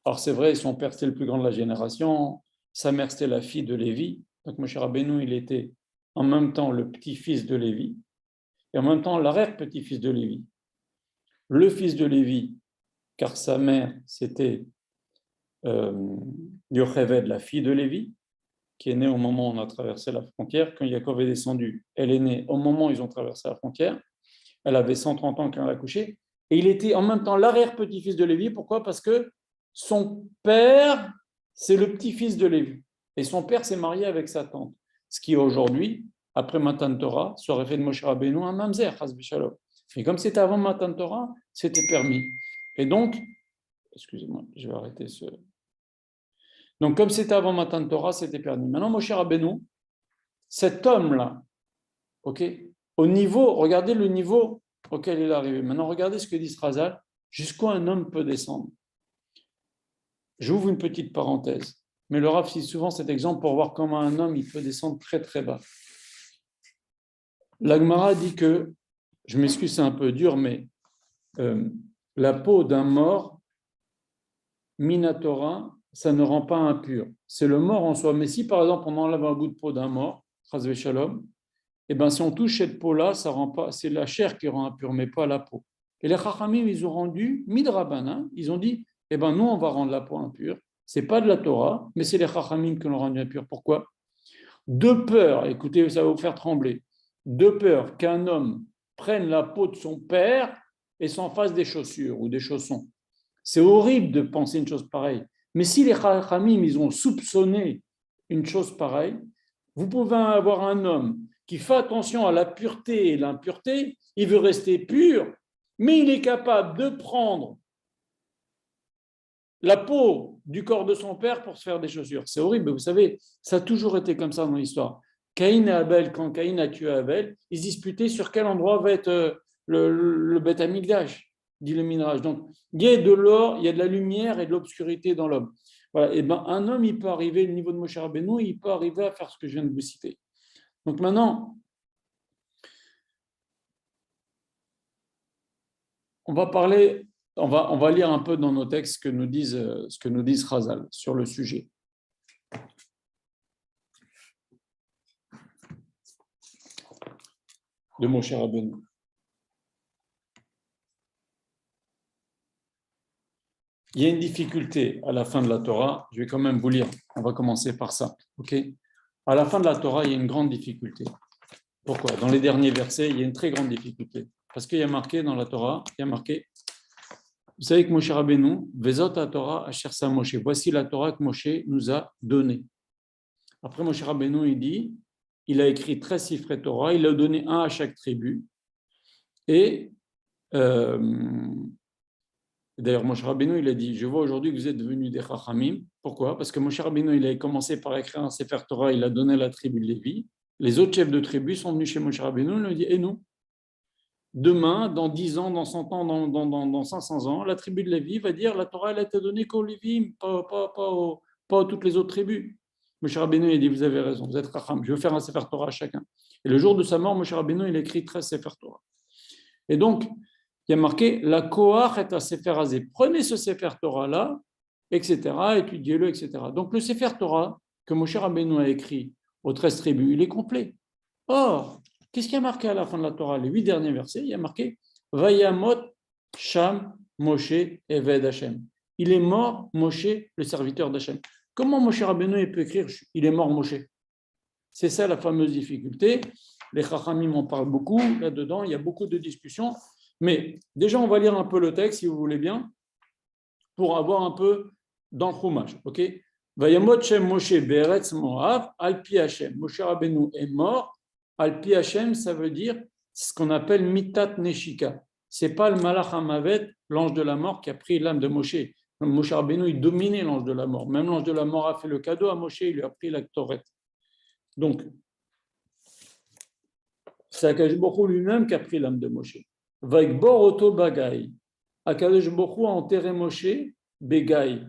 S1: Alors c'est vrai, son père c'était le plus grand de la génération, sa mère c'était la fille de Lévi. Donc Moshe Rabbeinu, il était en même temps le petit-fils de Lévi et en même temps l'arrière-petit-fils de Lévi. Le fils de Lévi, car sa mère c'était Yocheved, la fille de Lévi, qui est née au moment où on a traversé la frontière. Quand Yaakov est descendu, elle est née au moment où ils ont traversé la frontière. Elle avait 130 ans quand elle a accouché. Et il était en même temps l'arrière-petit-fils de Lévi. Pourquoi? Parce que son père, c'est le petit-fils de Lévi. Et son père s'est marié avec sa tante. Ce qui aujourd'hui, après Matan Torah, serait fait de Moshe Rabbeinu un mamzer, chas v'shalom. Et comme c'était avant Matan Torah, c'était permis. Et donc, excusez-moi, je vais arrêter ce... Donc, comme c'était avant Matan Torah, c'était permis. Maintenant, Moshe Rabbeinu, cet homme-là, ok, au niveau, regardez le niveau auquel il est arrivé. Maintenant, regardez ce que dit Srazal, jusqu'où un homme peut descendre. J'ouvre une petite parenthèse, mais le Rav cite souvent cet exemple pour voir comment un homme il peut descendre très très bas. L'Agmara dit que, je m'excuse, c'est un peu dur, mais la peau d'un mort, minatora, ça ne rend pas impur. C'est le mort en soi. Mais si par exemple on enlève un bout de peau d'un mort, chas shalom, et ben si on touche cette peau-là, ça rend pas, c'est la chair qui rend impur, mais pas la peau. Et les Chachamim, ils ont rendu midrabanan, ils ont dit, eh ben nous on va rendre la peau impure. C'est pas de la Torah, mais c'est les Chachamim qui l'ont rendu impure. Pourquoi? De peur, écoutez, ça va vous faire trembler, de peur qu'un homme prenne la peau de son père et s'en fasse des chaussures ou des chaussons. C'est horrible de penser une chose pareille. Mais si les Chachamim, ils ont soupçonné une chose pareille, vous pouvez avoir un homme qui fait attention à la pureté et l'impureté, il veut rester pur, mais il est capable de prendre la peau du corps de son père pour se faire des chaussures. C'est horrible, vous savez, ça a toujours été comme ça dans l'histoire. Caïn et Abel, quand Caïn a tué Abel, ils se disputaient sur quel endroit va être le Beth Amikdash, dit le Midrash. Donc, il y a de l'or, il y a de la lumière et de l'obscurité dans l'homme. Voilà. Et ben, un homme, il peut arriver, au niveau de Moshe Rabbeinu, il peut arriver à faire ce que je viens de vous citer. Donc maintenant, on va parler, on va lire un peu dans nos textes ce que nous disent Chazal sur le sujet. De Moshe Rabbeinu. Il y a une difficulté à la fin de la Torah, je vais quand même vous lire, on va commencer par ça, ok? À la fin de la Torah, il y a une grande difficulté. Pourquoi? Dans les derniers versets, il y a une très grande difficulté. Parce qu'il y a marqué dans la Torah, il y a marqué, vous savez que Moshe Rabbeinu, Vezot ha Torah asher sa Moshe, voici la Torah que Moshe nous a donnée. Après Moshe Rabbeinu, il dit, il a écrit 13 Sifrei Torah, il a donné un à chaque tribu. Et d'ailleurs, Moshe Rabbeinu, il a dit, je vois aujourd'hui que vous êtes devenus des Chachamim. Pourquoi? Parce que Moshe Rabbeinu, il a commencé par écrire un Sefer Torah, il a donné à la tribu de Lévi. Les autres chefs de tribu sont venus chez Moshe Rabbeinu, il lui a dit, et nous? Demain, dans 10 ans, dans 100 ans, dans 500 ans, la tribu de Lévi va dire, la Torah, elle a été donnée qu'aux Lévi, pas à toutes les autres tribus. Moshe Rabbeinu, il dit, vous avez raison, vous êtes Chacham, je veux faire un Sefer Torah à chacun. Et le jour de sa mort, Moshe Rabbeinu, il a écrit 13 Sefer Torah. Et donc, il y a marqué la Koach est à Sefer Azé. Prenez ce Sefer Torah-là, etc., étudiez-le, etc. Donc, le Sefer Torah que Moshe Rabbeinu a écrit aux 13 tribus, il est complet. Or, qu'est-ce qu'il y a marqué à la fin de la Torah? Les 8 derniers versets, il y a marqué Vayamot Sham Moshe Eved Hashem. Il est mort, Moshe, le serviteur d'Hashem. Comment Moshe Rabbeinu peut écrire il est mort, Moshe? C'est ça la fameuse difficulté. Les Chachamim en parlent beaucoup là-dedans, il y a beaucoup de discussions. Mais déjà, on va lire un peu le texte, si vous voulez bien, pour avoir un peu dans le Chumash. Ok? Vayamot Shem Moshe Beretz Moav, Alpi Hashem. Moshe Rabbeinu est mort. Alpi Hashem, ça veut dire ce qu'on appelle Mitat Neshika. C'est pas le Malach Hamavet, l'ange de la mort, qui a pris l'âme de Moshe. Moshe Rabbeinu, il dominait l'ange de la mort. Même l'ange de la mort a fait le cadeau à Moshe, il lui a pris la Torah. Donc, c'est Akadosh Baruch Hu lui-même qui a pris l'âme de Moshe. Vaikbor Oto Bagai. Akadosh Baruch Hu a enterré Moshe, Begai.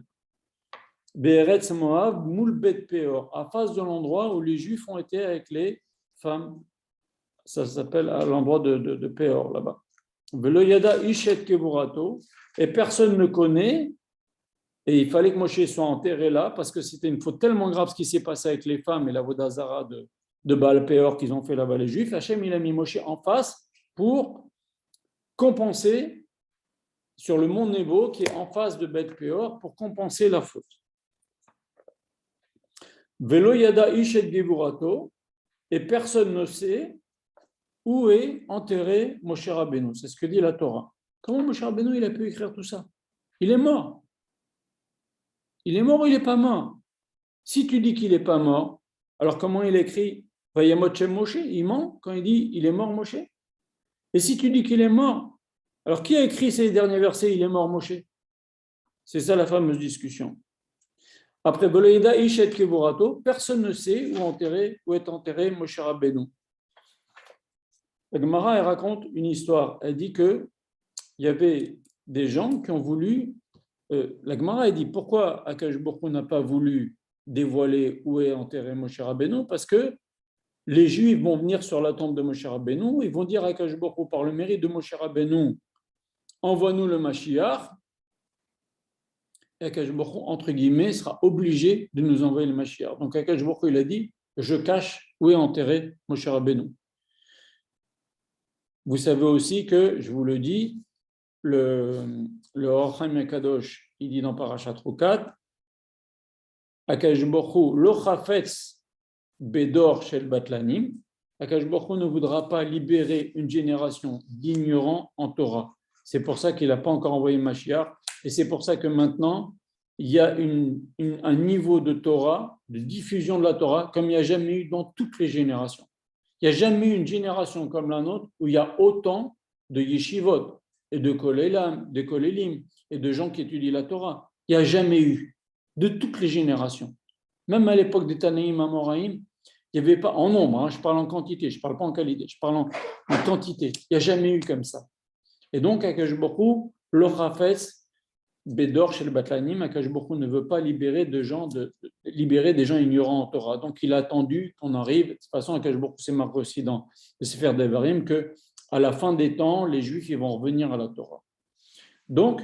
S1: Be'eretz Moab, Moul Bet Peor, à face de l'endroit où les Juifs ont été avec les femmes. Ça s'appelle à l'endroit de Peor, là-bas. Velo Yada Ishet Kevurato, et personne ne connaît, et il fallait que Moshe soit enterré là, parce que c'était une faute tellement grave ce qui s'est passé avec les femmes et la Vodazara de Baal Peor qu'ils ont fait là-bas les Juifs. Hachem, il a mis Moshe en face pour compenser sur le mont Nebo qui est en face de Bet Peor pour compenser la faute. Velo Yada Ishet Gevurato, et personne ne sait où est enterré Moshe Rabbeinu. C'est ce que dit la Torah. Comment Moshe Rabbeinu il a pu écrire tout ça? Il est mort. il est mort ou il n'est pas mort? Si tu dis qu'il n'est pas mort, alors comment il écrit Vayamot Shem Moshe? Il ment quand il dit il est mort Moshe? Et si tu dis qu'il est mort, alors qui a écrit ces derniers versets il est mort Moshe? C'est ça la fameuse discussion. Après Boloïda Ishet Kevurato, personne ne sait où est enterré Moshe Rabbeinu. La Gemara, elle raconte une histoire. Elle dit qu'il y avait des gens qui ont voulu. La Gemara, elle dit pourquoi Akash Baruch Hu n'a pas voulu dévoiler où est enterré Moshe Rabbeinu? Parce que les Juifs vont venir sur la tombe de Moshe Rabbeinu, ils vont dire à Akash Baruch Hu, par le mérite de Moshe Rabbeinu, envoie-nous le Mashiach. Et Akash Baruch Hu, entre guillemets, sera obligé de nous envoyer le Mashiach. Donc Akash Baruch Hu, il a dit je cache où est enterré Moshe Rabbeinu. Vous savez aussi que, je vous le dis, le Or HaMim Kadosh, il dit dans Parashat Rukat, Akash Baruch Hu lo chafetz bedor shel batlanim, Akash Baruch Hu ne voudra pas libérer une génération d'ignorants en Torah. C'est pour ça qu'il n'a pas encore envoyé Mashiach, et c'est pour ça que maintenant, il y a un niveau de Torah, de diffusion de la Torah, comme il n'y a jamais eu dans toutes les générations. Il n'y a jamais eu une génération comme la nôtre où il y a autant de yeshivot et de kolélim et de gens qui étudient la Torah. Il n'y a jamais eu, de toutes les générations. Même à l'époque des Tanaïm Amoraïm, il n'y avait pas, en nombre, je parle en quantité, je ne parle pas en qualité, je parle en quantité. Il n'y a jamais eu comme ça. Et donc, Akash Baruch Hu, le Chafetz, Bedor chez le Batlanim, Akash Baruch Hu ne veut pas libérer des gens ignorants en Torah. Donc, il a attendu qu'on arrive. De toute façon, Akash Baruch Hu, c'est marqué aussi dans le Sefer Devarim qu'à la fin des temps, les Juifs ils vont revenir à la Torah. Donc,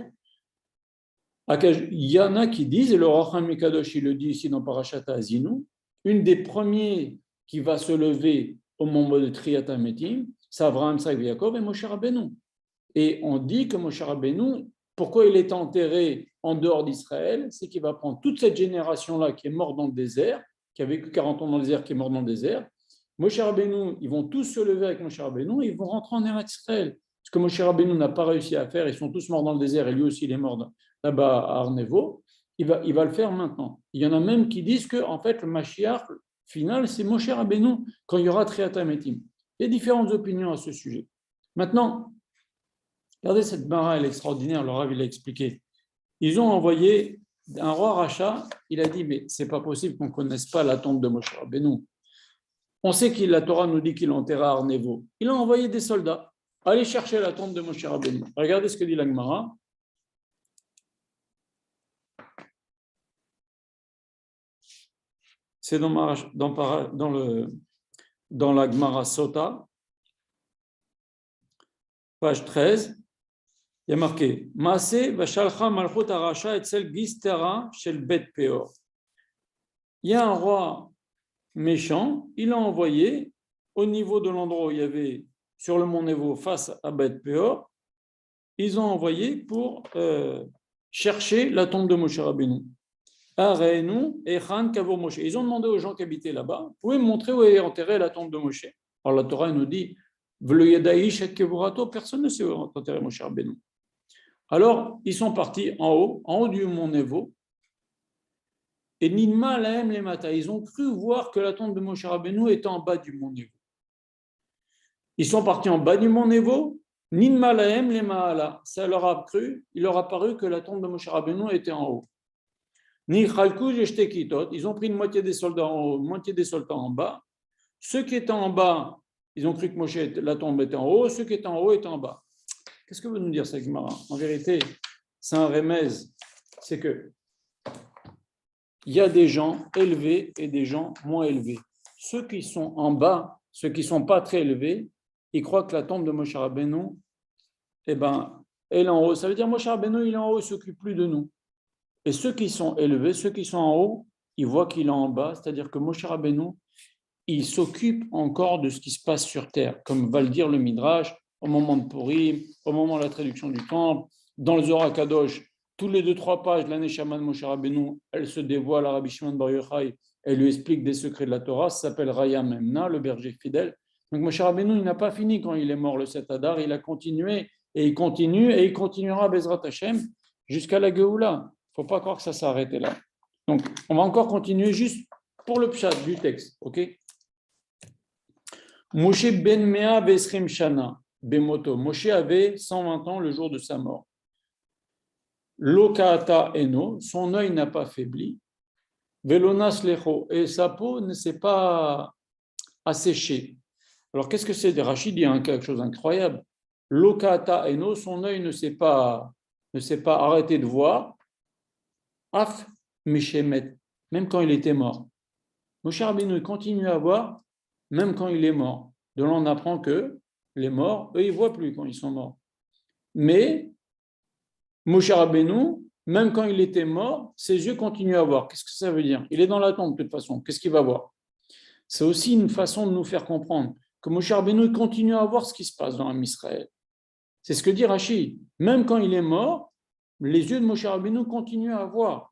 S1: il y en a qui disent, et le Or HaMim Kadosh, il le dit ici dans Parashat Azinu, une des premiers qui va se lever au moment de Triyat HaMetim, c'est Avraham, Yitzhak, Yaakov et Moshe Rabbeinu. Et on dit que Moshe Rabbeinu, pourquoi il est enterré en dehors d'Israël, c'est qu'il va prendre toute cette génération-là qui est morte dans le désert, qui a vécu 40 ans dans le désert, qui est morte dans le désert. Moshe Rabbeinu, ils vont tous se lever avec Moshe Rabbeinu et ils vont rentrer en Eretz Israël. Ce que Moshe Rabbeinu n'a pas réussi à faire, ils sont tous morts dans le désert et lui aussi il est mort là-bas à Arnevo, il va le faire maintenant. Il y en a même qui disent que en fait, le Mashiach final, c'est Moshe Rabbeinu quand il y aura Triyat HaMetim. Il y a différentes opinions à ce sujet. Maintenant, regardez cette Gemara, elle est extraordinaire, le Rav il a expliqué. Ils ont envoyé un roi Racha, il a dit, mais c'est pas possible qu'on ne connaisse pas la tombe de Moshe Rabbeinu. On sait que la Torah nous dit qu'il est enterré à Arnevo. Il a envoyé des soldats, aller chercher la tombe de Moshe Rabbeinu. Regardez ce que dit la Gemara. C'est dans la Gemara Sota, page 13. Il y a marqué Maaseh vashalcha malchut arasha etzel gistera shel bet peor. Il y a un roi méchant, il a envoyé au niveau de l'endroit où il y avait sur le mont Nebo face à Bet Peor, ils ont envoyé pour chercher la tombe de Moshe Rabbeinu. Ils ont demandé aux gens qui habitaient là-bas, vous pouvez me montrer où est enterrée la tombe de Moshe? Alors la Torah nous dit personne ne sait où est enterré Moshe Rabbeinu. Alors, ils sont partis en haut du mont Nebo, et Ninma Lahem les Mata, ils ont cru voir que la tombe de Moshe Rabbeinu était en bas du mont Nebo. Ils sont partis en bas du mont Nebo, Ninma Lahem les Maala, ça leur a cru, il leur a paru que la tombe de Moshe Rabbeinu était en haut. Ni Chalkou Jeshte ils ont pris une moitié des soldats en haut, une moitié des soldats en bas. Ceux qui étaient en bas, ils ont cru que la tombe était en haut, ceux qui étaient en haut étaient en bas. Qu'est-ce que veut nous dire ça, Gemara? En vérité, c'est un remèze. C'est que il y a des gens élevés et des gens moins élevés. Ceux qui sont en bas, ceux qui ne sont pas très élevés, ils croient que la tombe de Moshe Rabbeinu, elle est en haut. Ça veut dire Moshe Rabbeinu, il est en haut, il ne s'occupe plus de nous. Et ceux qui sont élevés, ceux qui sont en haut, ils voient qu'il est en bas. C'est-à-dire que Moshe Rabbeinu, il s'occupe encore de ce qui se passe sur terre, comme va le dire le Midrash, au moment de Purim, au moment de la traduction du temple, dans le Zohar Kadosh, tous les 2-3 pages de la Neshama de Moshe Rabbeinu, elle se dévoile à Rabbi Shimon Bar Yochai, elle lui explique des secrets de la Torah, ça s'appelle Raya Memna, le berger fidèle. Donc Moshe Rabbeinu, il n'a pas fini quand il est mort le 7 Adar, il a continué, et il continue, et il continuera Bezrat Hashem jusqu'à la Géoula. Il ne faut pas croire que ça s'est arrêté là. Donc, on va encore continuer juste pour le pshat du texte, ok? Moshe ben Mea Vesrim Shana Bemoto. Moshe avait 120 ans le jour de sa mort. Lokata Eno, son œil n'a pas faibli. Velonas Lecho, et sa peau ne s'est pas asséchée. Alors, qu'est-ce que c'est? Rachid dit quelque chose d'incroyable. Lokata Eno, son œil ne s'est pas arrêté de voir. Af Meshemet, même quand il était mort. Moshe Rabbeinu continue à voir, même quand il est mort. De là, on apprend que les morts, eux, ils ne voient plus quand ils sont morts. Mais Moshe Rabbeinu, même quand il était mort, ses yeux continuent à voir. Qu'est-ce que ça veut dire? Il est dans la tombe de toute façon. Qu'est-ce qu'il va voir? C'est aussi une façon de nous faire comprendre que Moshe Rabbeinu continue à voir ce qui se passe dans Israël. C'est ce que dit Rachid. Même quand il est mort, les yeux de Moshe Rabbeinu continuent à voir.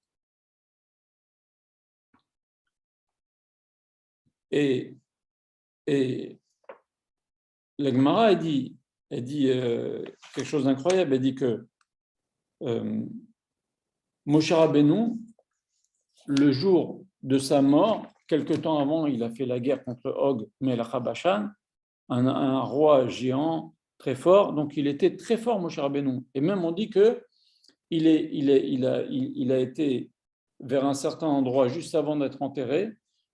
S1: Et la Gemara a dit quelque chose d'incroyable. Elle dit que Moshe Rabbeinu, le jour de sa mort, quelque temps avant, il a fait la guerre contre Og Melech HaBashan, un roi géant très fort. Donc, il était très fort, Moshe Rabbeinu. Et même, on dit que il a été vers un certain endroit juste avant d'être enterré.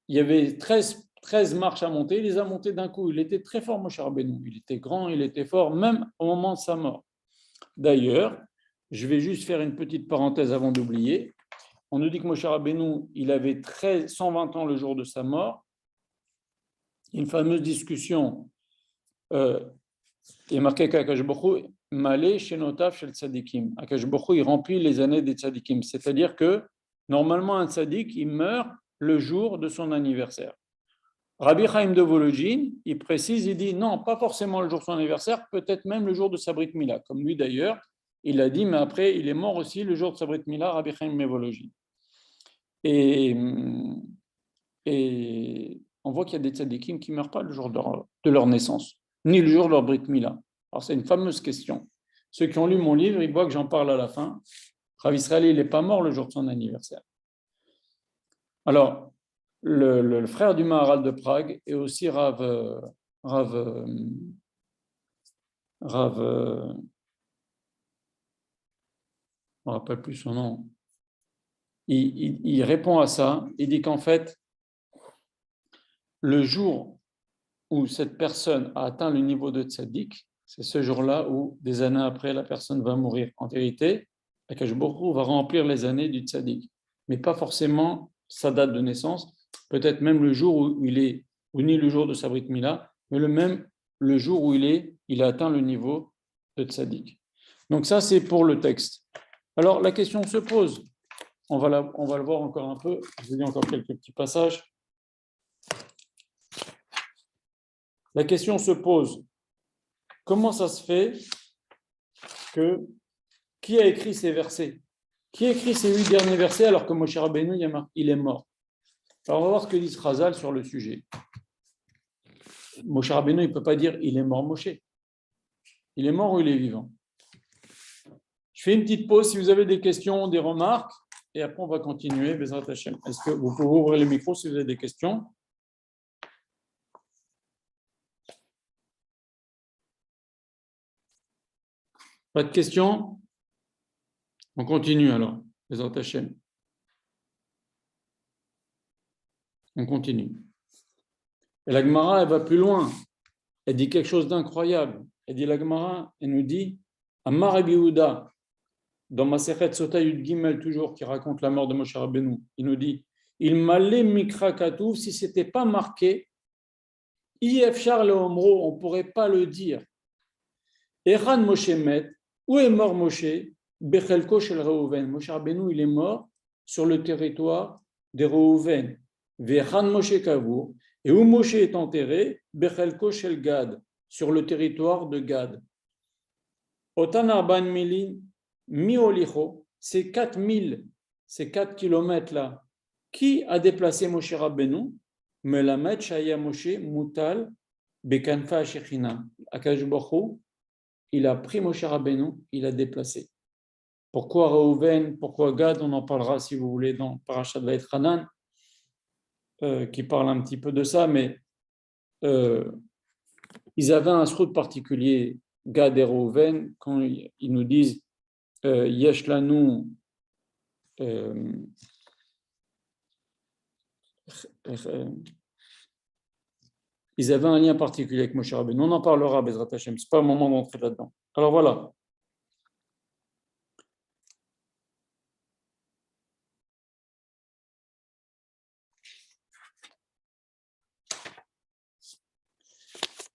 S1: Il y avait 13 marches à monter. Il les a montées d'un coup. Il était très fort, Moshe Rabbeinu. Il était grand, il était fort, même au moment de sa mort. D'ailleurs, je vais juste faire une petite parenthèse avant d'oublier. On nous dit que Moshe Rabbeinu, il avait 120 ans le jour de sa mort. Une fameuse discussion, il est marqué qu'Akash Baruch Hu Malé Shenotav Shel Tzadikim. Akash Baruch Hu, il remplit les années des Tzadikim. C'est-à-dire que normalement, un Tzadik, il meurt le jour de son anniversaire. Rabbi Chaim de Volojin, il précise, il dit non, pas forcément le jour de son anniversaire, peut-être même le jour de sa Brit Mila. Comme lui d'ailleurs, il a dit, mais après, il est mort aussi le jour de sa Brit Mila, Rabbi Chaim de Volojin. Et on voit qu'il y a des tzadikim qui ne meurent pas le jour de leur naissance, ni le jour de leur Brit Mila. Alors, c'est une fameuse question. Ceux qui ont lu mon livre, ils voient que j'en parle à la fin. Rav Israël, il n'est pas mort le jour de son anniversaire. Alors, le frère du Maharal de Prague est aussi Rav, je ne me rappelle plus son nom. Il répond à ça. Il dit qu'en fait, le jour où cette personne a atteint le niveau de tzaddik, c'est ce jour-là où, des années après, la personne va mourir. En vérité, Akash Baruch Hu va remplir les années du tzaddik, mais pas forcément sa date de naissance, peut-être même le jour où il est, ou ni le jour de sa Brit Mila, mais le jour où il a atteint le niveau de tzaddik. Donc ça, c'est pour le texte. Alors, la question se pose. On va le voir encore un peu. Je vous dis encore quelques petits passages. La question se pose, comment ça se fait que qui a écrit ces versets? Qui a écrit ces 8 derniers versets alors que Moshe Rabbeinu, il est mort? Alors on va voir ce que dit Chazal sur le sujet. Moshe Rabbeinu, il ne peut pas dire il est mort Moshe. Il est mort ou il est vivant? Je fais une petite pause si vous avez des questions, des remarques, et après on va continuer. Bezrat Hashem. Est-ce que vous pouvez ouvrir le micro si vous avez des questions? Pas de questions? On continue alors. Bezrat Hashem. On continue. Et la Gemara, elle va plus loin. Elle dit quelque chose d'incroyable. Elle dit, la Gemara, elle nous dit, Amar Rabbi Yehuda, dans Masechet Sota Yud Gimel, toujours, qui raconte la mort de Moshe Rabbeinu, il nous dit, il m'allait Mikra Katouf, si ce n'était pas marqué, Ifchar le Omro, on ne pourrait pas le dire. Eran Moshe Met, où est mort Moshe? Bechelko Shel Reuven. Moshe Rabbeinu, il est mort sur le territoire des Reuven. Ve'eran Moshe Kavour. Et où Moshe est enterré? Bechelko Shel Gad, sur le territoire de Gad. Otan Arban Milin, Mi-Olicho, ces 4000, ces 4 kilomètres-là, qui a déplacé Moshe Rabbeinu? Melamed Shaya Moshe Mutal Bekanfa Shechina. Akash Baruch Hu, il a pris Moshe Rabbeinu, il a déplacé. Pourquoi Reuven, pourquoi Gad, on en parlera si vous voulez dans Parashat Vaïtranan, qui parle un petit peu de ça, mais ils avaient un srout particulier, Gad et Reuven, quand ils nous disent Yesh lanu ils avaient un lien particulier avec Moshe Rabbeinu. On en parlera, Bezrat Hashem. Ce n'est pas le moment d'entrer là-dedans. Alors voilà.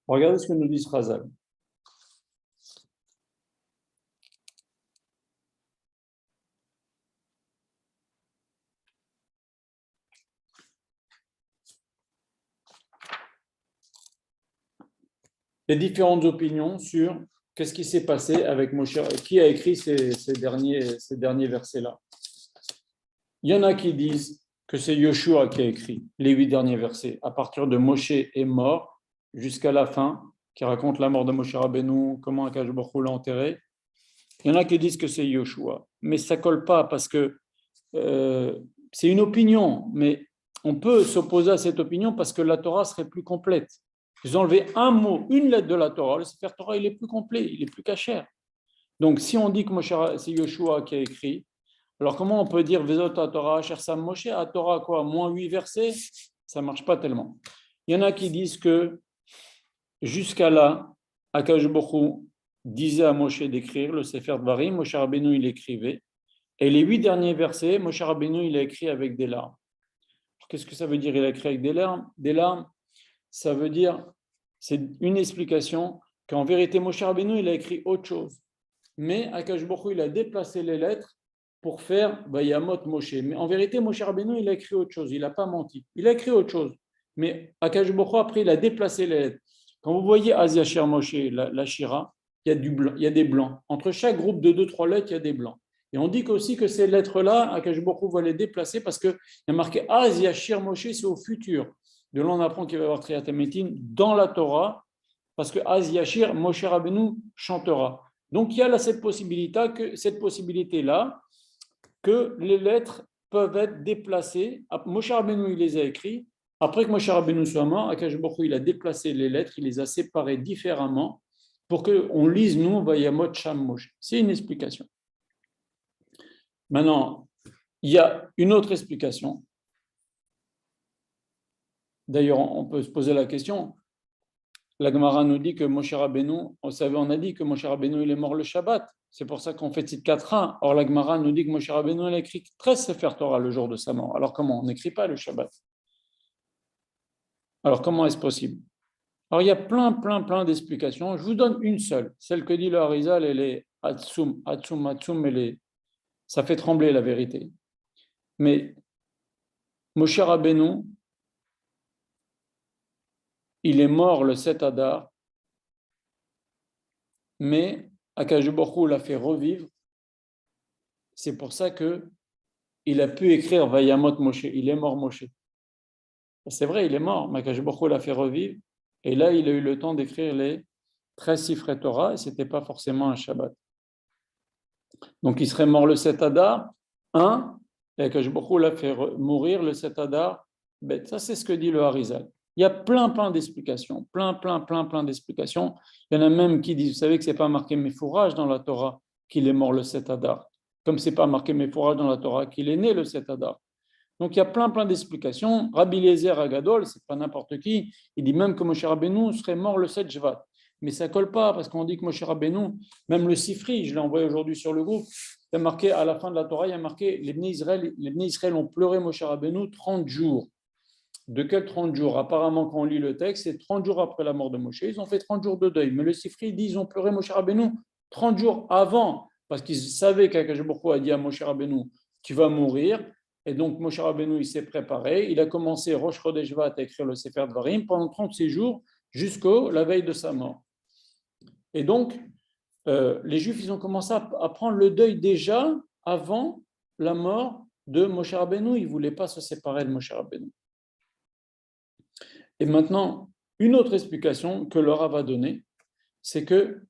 S1: Regardez ce que nous dit Razal. Les différentes opinions sur qu'est-ce qui s'est passé avec Moshe, qui a écrit ces derniers versets-là. Il y en a qui disent que c'est Yoshua qui a écrit les 8 derniers versets, à partir de Moshe est mort jusqu'à la fin, qui raconte la mort de Moshe Rabbeinu, comment Akash Baruch Hu l'a enterré. Il y en a qui disent que c'est Yoshua, mais ça ne colle pas parce que c'est une opinion, mais on peut s'opposer à cette opinion parce que la Torah serait plus complète. Ils ont enlevé un mot, une lettre de la Torah, le Sefer Torah, il est plus complet, il est plus cachère. Donc, si on dit que c'est Yoshua qui a écrit, alors comment on peut dire Vezot à Torah, Cher Sam Moshe, à Torah quoi, moins 8 versets? Ça ne marche pas tellement. Il y en a qui disent que jusqu'à là, Akash Baruch Hu disait à Moshe d'écrire le Sefer Dvarim, Moshe Rabbeinu il écrivait, et les 8 derniers versets, Moshe Rabbeinu il a écrit avec des larmes. Qu'est-ce que ça veut dire il a écrit avec des larmes? Des larmes, ça veut dire, c'est une explication qu'en vérité Moshe Rabbeinu il a écrit autre chose. Mais Akash Baruch Hu il a déplacé les lettres pour faire Vayamot Moshe. Mais en vérité, Moshe Rabbeinu, il a écrit autre chose, il n'a pas menti. Il a écrit autre chose. Mais Akash Baruch Hu, après, il a déplacé les lettres. Quand vous voyez Az Yashir Moshe, la Shira, il y a du blanc, il y a des blancs. Entre chaque groupe de 2-3 lettres, il y a des blancs. Et on dit aussi que ces lettres-là, Akash Baruch Hu va les déplacer parce qu'il y a marqué Az Yashir Moshe, c'est au futur. De là, on apprend qu'il va y avoir Triat Hametim dans la Torah, parce que Az Yashir, Moshe Rabbeinu chantera. Donc, il y a cette possibilité-là que les lettres peuvent être déplacées. Moshe Rabbeinu, il les a écrits. Après que Moshe Rabbeinu soit mort, Akash Baruch Hu, il a déplacé les lettres, il les a séparées différemment pour qu'on lise, nous, Vayamot Sham Moshe. C'est une explication. Maintenant, il y a une autre explication. D'ailleurs, on peut se poser la question. La Gemara nous dit que Moshe Rabbeinu, on a dit que Moshe Rabbeinu, il est mort le Shabbat. C'est pour ça qu'on fait Tzit 4a. Or, la Gemara nous dit que Moshe Rabbeinu, il a écrit 13 Sefer Torah le jour de sa mort. Alors, comment? On n'écrit pas le Shabbat. Alors, comment est-ce possible? Alors, il y a plein d'explications. Je vous donne une seule. Celle que dit le Harizal, elle est Atsum, ça fait trembler la vérité. Mais Moshe Rabbeinu, il est mort le 7 Adar, mais Akash Baruch Hu l'a fait revivre. C'est pour ça qu'il a pu écrire Vayamot Moshe. Il est mort Moshe. C'est vrai, il est mort. Mais Akash Baruch Hu l'a fait revivre. Et là, il a eu le temps d'écrire les 13 Sifrei Torah et ce n'était pas forcément un Shabbat. Donc, il serait mort le 7 Adar, 1, et Akash Baruch Hu l'a fait mourir le 7 Adar. Ça, c'est ce que dit le Harizal. Il y a plein d'explications, plein d'explications. Il y en a même qui disent, vous savez que ce n'est pas marqué Mefourage dans la Torah qu'il est mort le 7 Adar, comme ce n'est pas marqué Mefourage dans la Torah qu'il est né le 7 Adar. Donc il y a plein d'explications. Rabbi Eliezer Agadol, c'est pas n'importe qui, il dit même que Moshe Rabbeinu serait mort le 7 Shvat. Mais ça colle pas parce qu'on dit que Moshe Rabbeinu, même le Sifri, je l'ai envoyé aujourd'hui sur le groupe, il y a marqué à la fin de la Torah, il y a marqué les Bnei Israël ont pleuré Moshe Rabbeinu 30 jours. De quels 30 jours? Apparemment, quand on lit le texte, c'est 30 jours après la mort de Moshe. Ils ont fait 30 jours de deuil. Mais le Sifri dit ils ont pleuré Moshe Rabbeinu 30 jours avant, parce qu'ils savaient qu'Akash Baruch Hu a dit à Moshe Rabbeinu, tu vas mourir. Et donc, Moshe Rabbeinu, il s'est préparé. Il a commencé Rosh Chodesh Shvat à écrire le Sefer Dvarim pendant 36 jours jusqu'à la veille de sa mort. Et donc, les Juifs, ils ont commencé à prendre le deuil déjà avant la mort de Moshe Rabbeinu. Ils ne voulaient pas se séparer de Moshe Rabbeinu. Et maintenant, une autre explication que le Rav a donnée, c'est que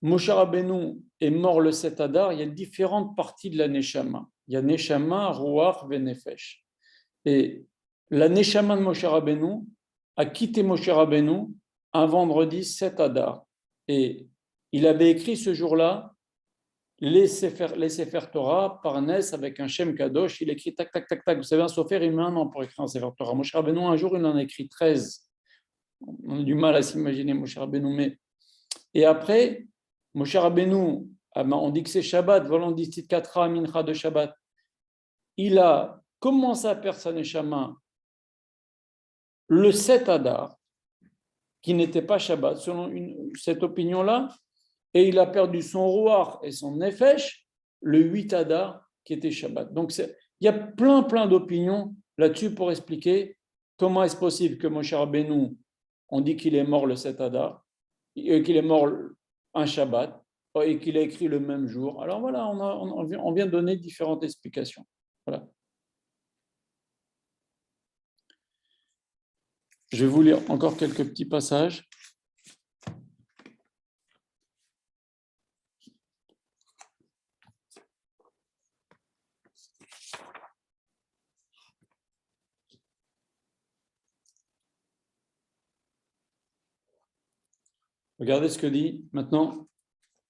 S1: Moshe Rabbeinu est mort le 7 Adar, il y a différentes parties de la Neshama. Il y a Neshama, Ruach et Nefesh. Et la Neshama de Moshe Rabbeinu a quitté Moshe Rabbeinu un vendredi 7 Adar. Et il avait écrit ce jour-là les Sefer Torah par Nes avec un Shem Kadosh. Il écrit tac, tac, tac, tac. Vous savez, un Sofer, il met un an pour écrire un Sefer Torah. Moshe Rabbeinu, un jour, il en a écrit 13. On a du mal à s'imaginer Moshe Rabbeinu. Mais... Et après, Moshe Rabbeinu, on dit que c'est Shabbat, voilà, on dit Titkatra, Mincha de Shabbat. Il a commencé à perdre sa Neshama le 7 Adar, qui n'était pas Shabbat, selon cette opinion-là, et il a perdu son Ruach et son Nefesh le 8 Adar, qui était Shabbat. Donc, il y a plein d'opinions là-dessus pour expliquer comment est-ce possible que Moshe Rabbeinu, on dit qu'il est mort le 7 Adar, qu'il est mort un Shabbat, et qu'il a écrit le même jour. Alors voilà, on vient de donner différentes explications. Voilà. Je vais vous lire encore quelques petits passages. Regardez ce que dit. Maintenant,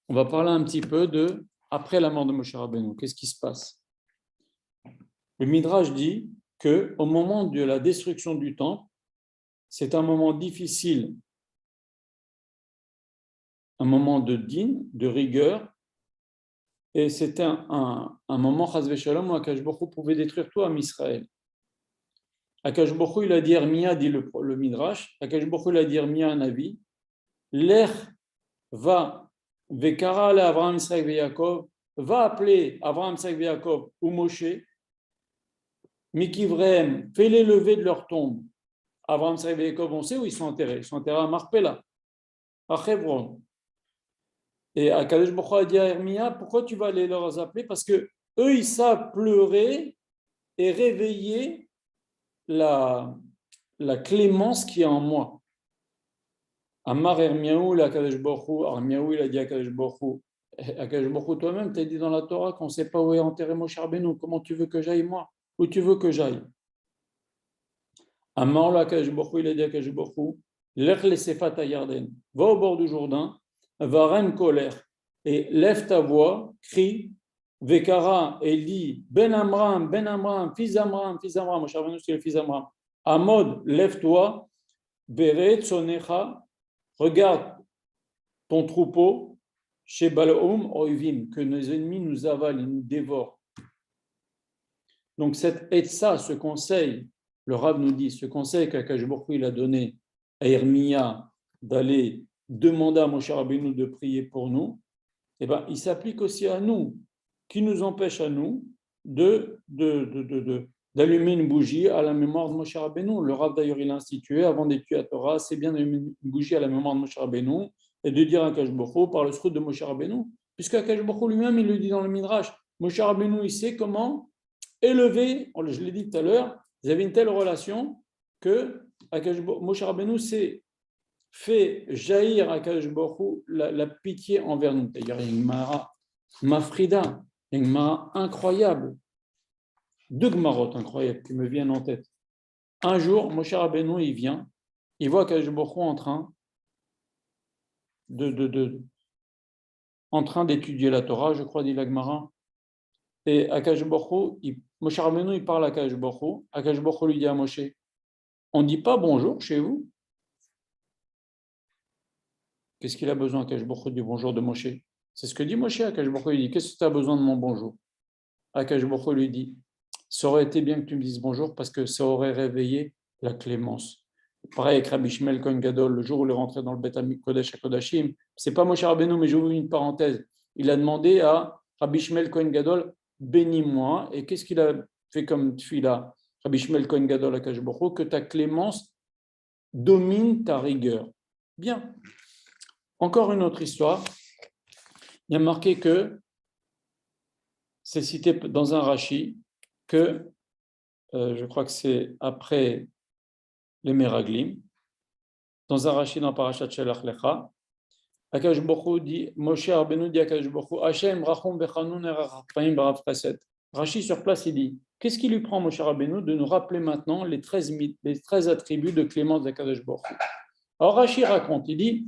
S1: on va parler un petit peu de après la mort de Moshe Rabbeinu. Qu'est-ce qui se passe? Le Midrash dit qu'au moment de la destruction du temple, c'est un moment difficile, un moment de din, de rigueur, et c'était un moment, chas v'shalom, où Akash Baruch Hu pouvait détruire tout à Israël. Akash Baruch Hu, il a dit Hermia, dit le Midrash, Akash Baruch Hu, il a dit Hermia, un avis, l'air va, vekara le Avraham, Israël et Yaakov, va appeler Avraham, Israël et Yaakov ou Moshe, Mikivrehem, fais-les lever de leur tombe. Avraham, Israël et Yaakov, on sait où ils sont enterrés. Ils sont enterrés à Marpella, à Hebron. Et Akadosh Baruch Hu a dit à Hermia, pourquoi tu vas aller leur appeler? Parce que eux, ils savent pleurer et réveiller la clémence qui est en moi. Amar Hermiaou, l'Akadosh Baruch Hu, Hermiaou, il a dit à Akadosh Baruch Hu, Akadosh Baruch Hu, toi-même, tu as dit dans la Torah qu'on ne sait pas où est enterré Moshe Rabbeinu. Comment tu veux que j'aille, moi? Où tu veux que j'aille? Amar l'Akadosh Baruch Hu, il a dit à Akadosh Baruch Hu, Lech lesefat Yarden, va au bord du Jourdain, va rem colère, et lève ta voix, crie, Vekara, et dit, Ben Amram, fils d'Amram, Moshe Rabbeinu, c'est le fils d'Amram. Amod, lève-toi, Beret Sonecha, regarde ton troupeau, chez Balaoum, Oivim, que nos ennemis nous avalent, ils nous dévorent. Donc, cette etza, ce conseil, le Rav nous dit, ce conseil qu'Akadosh Baruch Hu il a donné à Hermia d'aller demander à Moshe Rabbeinu de prier pour nous, eh ben, il s'applique aussi à nous, qui nous empêche à nous d'allumer une bougie à la mémoire de Moshe Rabbeinu. Le Rav d'ailleurs il a institué, avant d'étudier la Torah, c'est bien d'allumer une bougie à la mémoire de Moshe Rabbeinu et de dire à Akadosh Baruch Hu par le srout de Moshe Rabbeinu, puisque Akadosh Baruch Hu lui-même, il le dit dans le Midrash, Moshe Rabbeinu, il sait comment élever, je l'ai dit tout à l'heure, ils avaient une telle relation que Moshe Rabbeinu s'est fait jaillir à Akadosh Baruch Hu la pitié envers nous. D'ailleurs, il y a une Mara Mafrida, une Mara incroyable, deux Gmarot incroyables qui me viennent en tête. Un jour, Moshe Rabbeinu, il vient, il voit Akadosh Baruch Hu en train d'étudier la Torah, je crois, dit la Gemara. Et Akadosh Baruch Hu, Moshe Rabbeinu, il parle à Akadosh Baruch Hu. Akadosh Baruch Hu lui dit à Moshe, on ne dit pas bonjour chez vous? Qu'est-ce qu'il a besoin, Akadosh Baruch Hu, du bonjour de Moshe? C'est ce que dit Moshe. Akadosh Baruch Hu lui dit, qu'est-ce que tu as besoin de mon bonjour? Akadosh Baruch Hu lui dit, ça aurait été bien que tu me dises bonjour parce que ça aurait réveillé la clémence. Pareil avec Rabbi Shmuel Kohen Gadol, le jour où il est rentré dans le Beth Kodesh HaKodashim, c'est pas Moshe Rabbeinu, mais j'ouvre une parenthèse. Il a demandé à Rabbi Shmuel Kohen Gadol, bénis-moi. Et qu'est-ce qu'il a fait comme tfila, Rabbi Shmuel Kohen Gadol à Akadosh Baruch Hu, que ta clémence domine ta rigueur. Bien. Encore une autre histoire. Il y a marqué que, c'est cité dans un Rashi, que je crois que c'est après les Meraglim, dans un Rashi dans Parashat Shelach Lecha, Akadosh Baruch Hu dit, Moshe Rabbeinu dit à Akadosh Baruch Hu, Hashem rachum vechanun erachpaim barav chesed. Rashi sur place, il dit, qu'est-ce qui lui prend Moshe Rabbeinu de nous rappeler maintenant les 13 attributs de clémence d'Akadosh Baruch Hu. Alors Rashi raconte, il dit,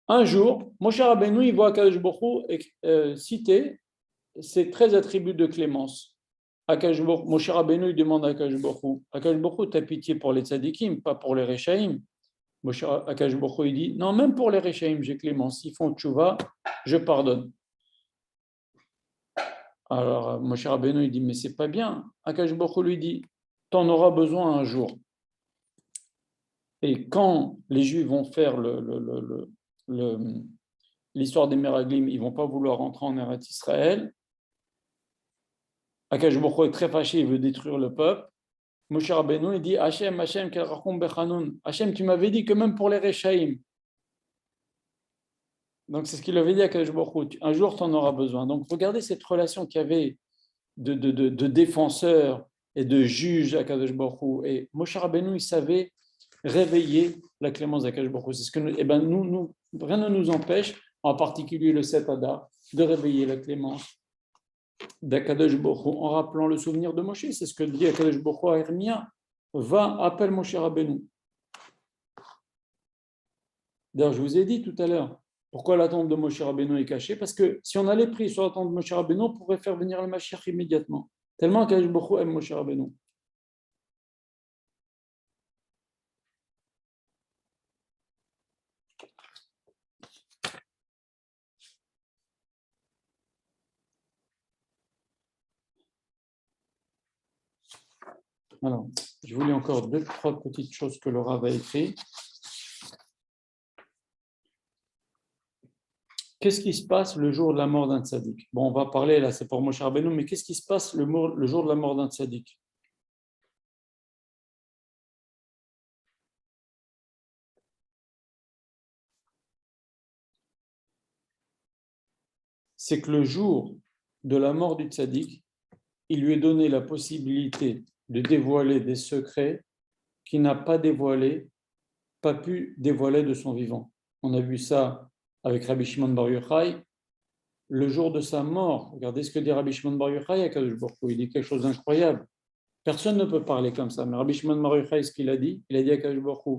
S1: un jour, Moshe Rabbeinu, il voit Akadosh Baruch Hu citer ces 13 attributs de clémence. Moshe Rabbeinu, il demande à Akadosh Baruch Hu, t'as pitié pour les tzadikim, pas pour les rechaïm. Akadosh Baruch Hu, il dit, non, même pour les rechaïm, j'ai clémence. S'ils font tchouva, je pardonne. Alors Moshe Rabbeinu, il dit, mais c'est pas bien. Akadosh Baruch Hu lui dit, t'en auras besoin un jour. Et quand les Juifs vont faire l'histoire des Meraglim, ils ne vont pas vouloir rentrer en Eretz Israël. Akadosh Baruch Hu est très fâché, il veut détruire le peuple. Moshe Rabbeinu, il dit, Hashem, Hashem, tu m'avais dit que même pour les Rechaïm. Donc c'est ce qu'il avait dit à Akadosh Baruch Hu, un jour tu en auras besoin. Donc regardez cette relation qu'il y avait de défenseurs et de juges à Akadosh Baruch Hu. Et Moshe Rabbeinu, il savait réveiller la clémence d'Akadosh Baruch Hu. C'est ce que nous, rien ne nous empêche, en particulier le 7 Adar, de réveiller la clémence d'Akadosh Baruch Hu en rappelant le souvenir de Moshe. C'est ce que dit Akadosh Baruch Hu à Hermia. Va, appelle Moshe Rabbeinu. D'ailleurs, je vous ai dit tout à l'heure, pourquoi la tombe de Moshe Rabbeinu est cachée? Parce que si on allait pris sur la tombe de Moshe Rabbeinu, on pourrait faire venir le Mashiach immédiatement. Tellement Akadosh Baruch Hu aime Moshe Rabbeinu. Alors, je vous lis encore 2-3 petites choses que le Rav a écrites. Qu'est-ce qui se passe le jour de la mort d'un tzaddik? Bon, on va parler, là, c'est pour Moshe Rabbeinu, mais qu'est-ce qui se passe le jour de la mort d'un tzaddik? C'est que le jour de la mort du tzaddik, il lui est donné la possibilité de dévoiler des secrets qu'il n'a pas dévoilés, pas pu dévoiler de son vivant. On a vu ça avec Rabbi Shimon Bar Yochai. Le jour de sa mort, regardez ce que dit Rabbi Shimon Bar Yochai à Kadosh Baruch Hu, il dit quelque chose d'incroyable. Personne ne peut parler comme ça, mais Rabbi Shimon Bar Yochai, ce qu'il a dit à Kadosh Baruch Hu,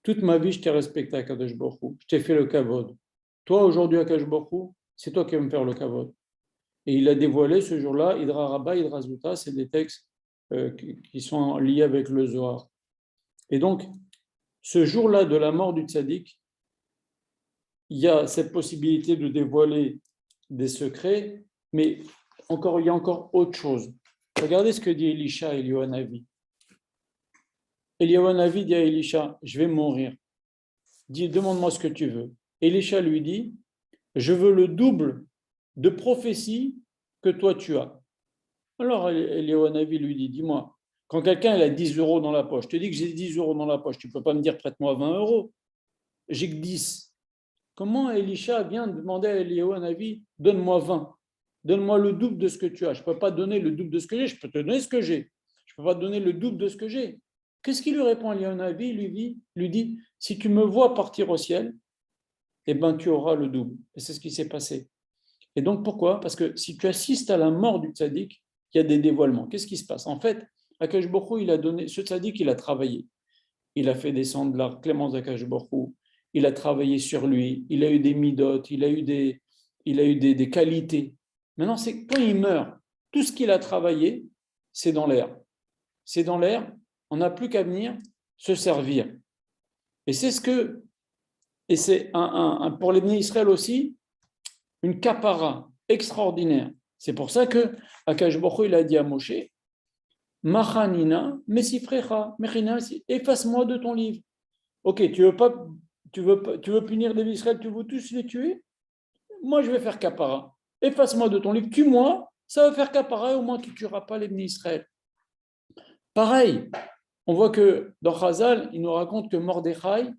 S1: toute ma vie, je t'ai respecté à Kadosh Baruch Hu, je t'ai fait le kavod. Toi, aujourd'hui, à Kadosh Baruch Hu, c'est toi qui vas me faire le kavod. Et il a dévoilé ce jour-là, Idra Rabba, Idra Zuta, c'est des textes qui sont liés avec le Zohar. Et donc, ce jour-là de la mort du tzaddik, il y a cette possibilité de dévoiler des secrets, mais il y a encore autre chose. Regardez ce que dit Elisha et Eliyahu Hanavi. Eliyahu Hanavi dit à Elisha, je vais mourir. Dis, demande-moi ce que tu veux. Elisha lui dit, je veux le double de prophéties que toi tu as. Alors Eliyahu Hanavi lui dit, dis-moi, quand quelqu'un a 10 euros dans la poche, je te dis que j'ai 10 euros dans la poche, tu ne peux pas me dire prête-moi 20 euros. J'ai que 10. Comment Elisha vient demander à Eliyahu Hanavi, donne-moi 20, donne-moi le double de ce que tu as. Je ne peux pas donner le double de ce que j'ai, je peux te donner ce que j'ai. Je ne peux pas donner le double de ce que j'ai. Qu'est-ce qu'il lui répond Eliyahu Hanavi? Il lui dit, si tu me vois partir au ciel, eh ben, tu auras le double. Et c'est ce qui s'est passé. Et donc pourquoi? Parce que si tu assistes à la mort du tzaddik, il y a des dévoilements. Qu'est-ce qui se passe? En fait, Akash Baruch Hu, il a donné, ce tzaddik, il a travaillé. Il a fait descendre la clémence d'Akash Baruch Hu. Il a travaillé sur lui. Il a eu des midot. Il a eu des qualités. Maintenant, c'est quand il meurt, tout ce qu'il a travaillé, c'est dans l'air. C'est dans l'air. On n'a plus qu'à venir se servir. Et c'est ce que, et c'est pour les bénis Israël aussi, une kapara extraordinaire. C'est pour ça que Akash Baruch Hu, il a dit à Moshe, Machanina, Messifrecha, Mechina, efface-moi de ton livre. Ok, tu veux punir les Israël, tu veux tous les tuer? Moi, je vais faire kapara. Efface-moi de ton livre, tue-moi, ça va faire kapara, et au moins tu ne tueras pas les bénis Israël. Pareil, on voit que dans Chazal, il nous raconte que Mordechai,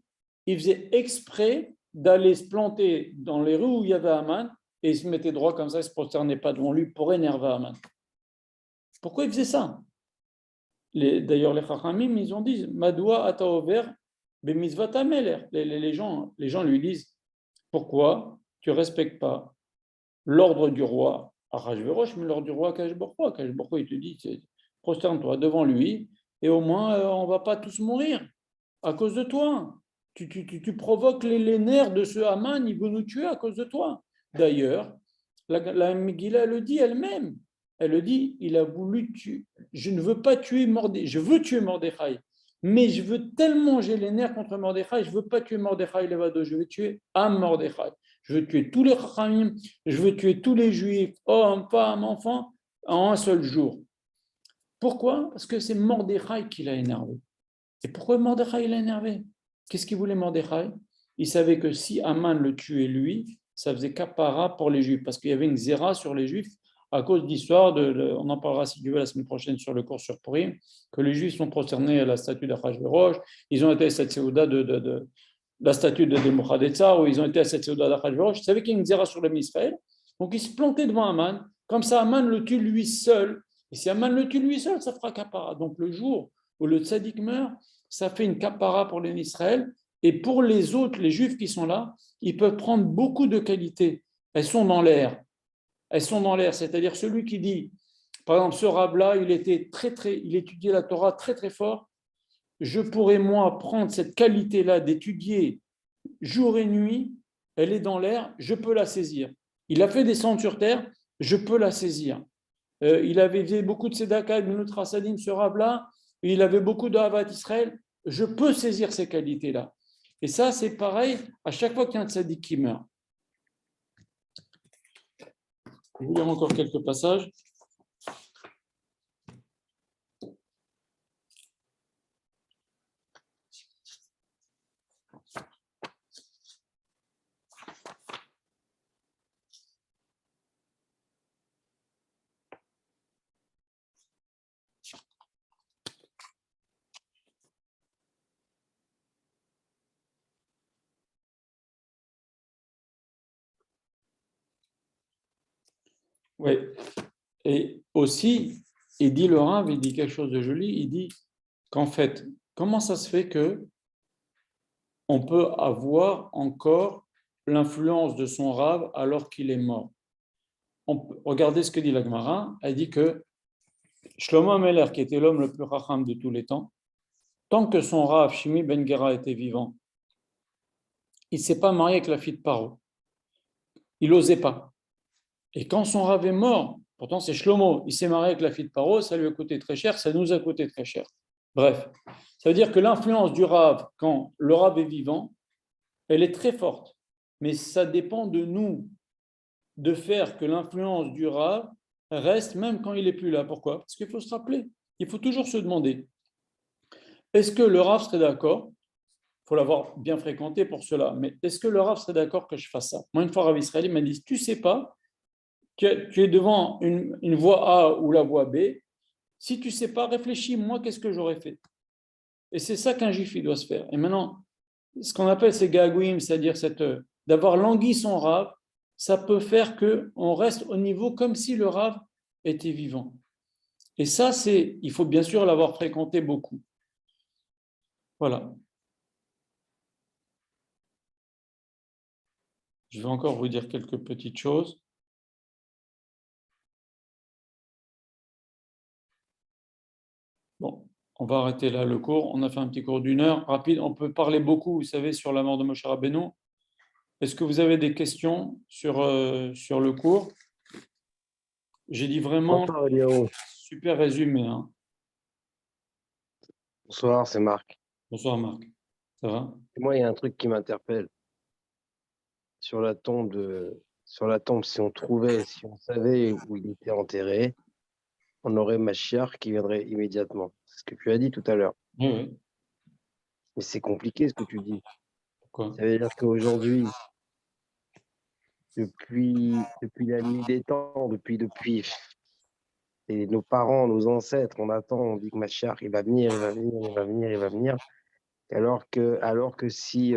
S1: il faisait exprès d'aller se planter dans les rues où il y avait Haman, et il se mettait droit comme ça, il ne se prosternait pas devant lui pour énerver Haman. Pourquoi il faisait ça? D'ailleurs, les Chachamim, ils ont dit, Madoua ata over bemizvat hameler. Les gens lui disent, Pourquoi tu ne respectes pas l'ordre du roi Ahasverosh, mais l'ordre du roi Akash Baruch Hu, il te dit, prosterne-toi devant lui, et au moins, on ne va pas tous mourir à cause de toi. Tu provoques les nerfs de ce Haman, il veut nous tuer à cause de toi. D'ailleurs, la Megillah le dit elle-même. Elle le dit, il a voulu tuer. Je ne veux pas tuer Mordechai, je veux tuer Mordechai. Mais je veux tellement j'ai les nerfs contre Mordechai, je ne veux pas tuer Mordechai Levado, je veux tuer Am Mordechai. Je veux tuer tous les Chachamim, je veux tuer tous les Juifs, hommes, femmes, enfants, en un seul jour. Pourquoi? Parce que c'est Mordechai qui l'a énervé. Et pourquoi Mordechai l'a énervé? Qu'est-ce qu'il voulait Mordechai? Il savait que si Aman le tuait lui, ça faisait capara pour les Juifs, parce qu'il y avait une zéra sur les Juifs à cause d'histoire, on en parlera si tu veux la semaine prochaine sur le cours sur Purim, que les Juifs sont prosternés à la statue d'Achashverosh, ils ont été à cette séouda de la statue de Nebuchadnezzar, où ils ont été à cette séouda d'Achashverosh. Ils savaient qu'il y a une zéra sur le Israël, donc ils se plantaient devant Aman, comme ça Aman le tue lui seul, et si Aman le tue lui seul, ça fera capara. Donc le jour où le tzaddik meurt, ça fait une capara pour les Israël, et pour les autres, les Juifs qui sont là, ils peuvent prendre beaucoup de qualités. Elles sont dans l'air. Elles sont dans l'air. C'est-à-dire celui qui dit, par exemple, ce rab-là, il étudiait la Torah très très fort. Je pourrais moi prendre cette qualité-là d'étudier jour et nuit. Elle est dans l'air. Je peux la saisir. Il a fait descendre sur terre. Je peux la saisir. Il avait fait beaucoup de Tzedaka, de notre Hasadim, ce rab-là. Il avait beaucoup de Havat Israël. Je peux saisir ces qualités-là. Et ça, c'est pareil à chaque fois qu'il y a un tzaddik qui meurt. Je vais vous lire encore quelques passages. Oui. Et aussi, il dit le Rav, il dit quelque chose de joli, il dit qu'en fait, comment ça se fait que on peut avoir encore l'influence de son Rav alors qu'il est mort? Regardez ce que dit la Gemara, elle dit que Shlomo Ameler, qui était l'homme le plus racham de tous les temps, tant que son Rav, Shimi Ben Gera, était vivant, il ne s'est pas marié avec la fille de Paro. Il n'osait pas. Et quand son Rav est mort, pourtant c'est Shlomo, il s'est marié avec la fille de Paro, ça lui a coûté très cher, ça nous a coûté très cher. Bref, ça veut dire que l'influence du Rav, quand le Rav est vivant, elle est très forte. Mais ça dépend de nous de faire que l'influence du Rav reste même quand il n'est plus là. Pourquoi? Parce qu'il faut se rappeler, il faut toujours se demander, est-ce que le Rav serait d'accord? Il faut l'avoir bien fréquenté pour cela, mais est-ce que le Rav serait d'accord que je fasse ça? Moi, une fois, Rav Israël m'a dit, tu ne sais pas, tu es devant une voie A ou la voie B, si tu ne sais pas, réfléchis, moi, qu'est-ce que j'aurais fait? Et c'est ça qu'un juif il doit se faire. Et maintenant, ce qu'on appelle ces gagouim, c'est-à-dire d'avoir langui son rave, ça peut faire qu'on reste au niveau comme si le rave était vivant. Et ça, il faut bien sûr l'avoir fréquenté beaucoup. Voilà. Je vais encore vous dire quelques petites choses. Bon, on va arrêter là le cours. On a fait un petit cours d'une heure. Rapide, on peut parler beaucoup, vous savez, sur la mort de Moshe Rabbeinu. Est-ce que vous avez des questions sur le cours? J'ai dit vraiment
S2: Bonsoir, Eliaou.
S1: super résumé. Hein.
S2: Bonsoir, c'est Marc.
S1: Bonsoir Marc. Ça va?
S2: Et moi, il y a un truc qui m'interpelle. Sur la tombe, si on savait où il était enterré, on aurait Machiar qui viendrait immédiatement. C'est ce que tu as dit tout à l'heure.
S1: Oui, oui.
S2: Mais c'est compliqué ce que tu dis.
S1: Pourquoi?
S2: Ça veut dire qu'aujourd'hui, depuis la nuit des temps, et nos parents, nos ancêtres, on attend, on dit que Machiar, il va venir, il va venir, il va venir, il va venir. Alors que si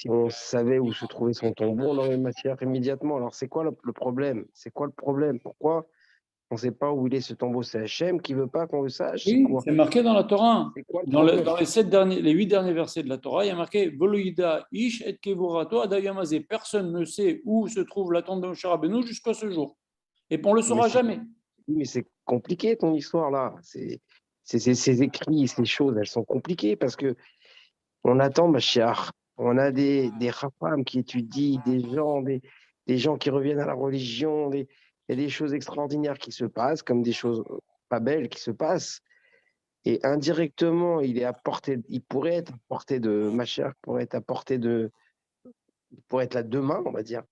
S2: on savait où se trouvait son tombeau, on aurait matière immédiatement. Alors, c'est quoi le problème? C'est quoi le problème? On ne sait pas où il est ce tombeau. C'est Hachem qui ne veut pas qu'on le sache. C'est
S1: Oui,
S2: quoi?
S1: c'est marqué dans la Torah.
S2: C'est quoi le
S1: Dans
S2: problème?
S1: les 8 derniers versets de la Torah, il y a marqué Voloïda ish et kevorato adayamazé. Personne ne sait où se trouve la tombe de Moshe Rabbeinu jusqu'à ce jour. Et on ne le
S2: Mais
S1: saura jamais.
S2: c'est compliqué ton histoire là. Ces écrits, ces choses, elles sont compliquées parce que on attend Mashiach. On a des Rafam qui étudient, des gens qui reviennent à la religion. Il y a des choses extraordinaires qui se passent, comme des choses pas belles qui se passent. Et indirectement, il pourrait être à portée de Mashiach, il pourrait être là demain, on va dire,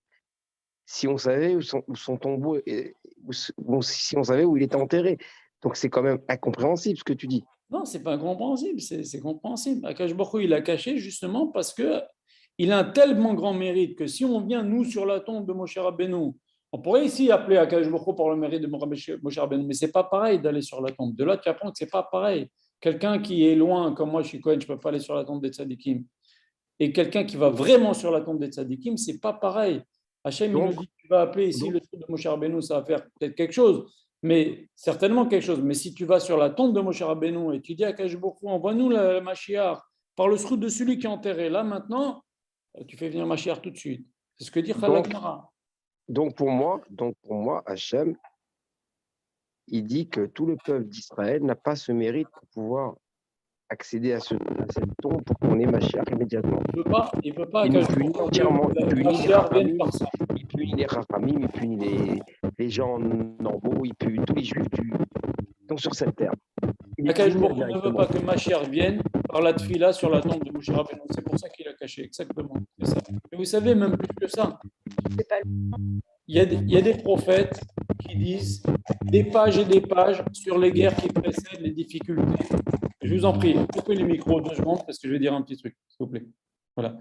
S2: si on savait où son tombeau est, si on savait où il était enterré. Donc c'est quand même incompréhensible ce que tu dis.
S1: Non, ce n'est pas incompréhensible, c'est compréhensible. Akash Baruch Hu, il a caché justement parce qu'il a un tellement grand mérite que si on vient, nous, sur la tombe de Moshe Rabbeinu, on pourrait ici appeler Akash Baruch Hu par le mérite de Moshe Rabbeinu, mais ce n'est pas pareil d'aller sur la tombe. De là, tu apprends que ce n'est pas pareil. Quelqu'un qui est loin, comme moi, je suis Cohen, je ne peux pas aller sur la tombe des Tzadikim. Et quelqu'un qui va vraiment sur la tombe des Tzadikim, ce n'est pas pareil. Hachem, il nous
S2: Donc,
S1: dit, tu vas appeler ici
S2: donc,
S1: le trou de Moshe Rabbeinu, ça va faire peut-être quelque chose, mais certainement quelque chose. Mais si tu vas sur la tombe de Moshe Rabbeinu et tu dis à Akash Baruch Hu, envoie-nous la Mashiach par le srout de celui qui est enterré, là maintenant, tu fais venir Mashiach tout de suite. C'est ce que dit
S2: donc,
S1: Chalakmara.
S2: donc pour moi, Hachem, il dit que tout le peuple d'Israël n'a pas ce mérite pour pouvoir accéder à cette tombe pour qu'on ait Mashiach immédiatement.
S1: Il ne veut pas
S2: Il nous
S1: Akash
S2: punit
S1: Baruch Hu
S2: entièrement.
S1: que
S2: Il punit les
S1: Mashiach vienne
S2: Rachamim,
S1: par ça.
S2: il punit les Rachamim, il punit les gens normaux, il punit tous les Juifs qui sont sur cette terre. Il les
S1: Akash
S2: punit
S1: Baruch Hu ne veut
S2: directement.
S1: pas que Mashiach vienne par la tfila sur la tombe de Moshe Rabbeinu. C'est pour ça qu'il a caché, exactement. C'est ça. Et vous savez, même plus que ça,
S3: C'est pas
S1: il y a des prophètes qui disent des pages et des pages sur les guerres qui précèdent les difficultés. Je vous en prie, coupez les micros 2 secondes parce que je vais dire un petit truc, s'il vous plaît. Voilà.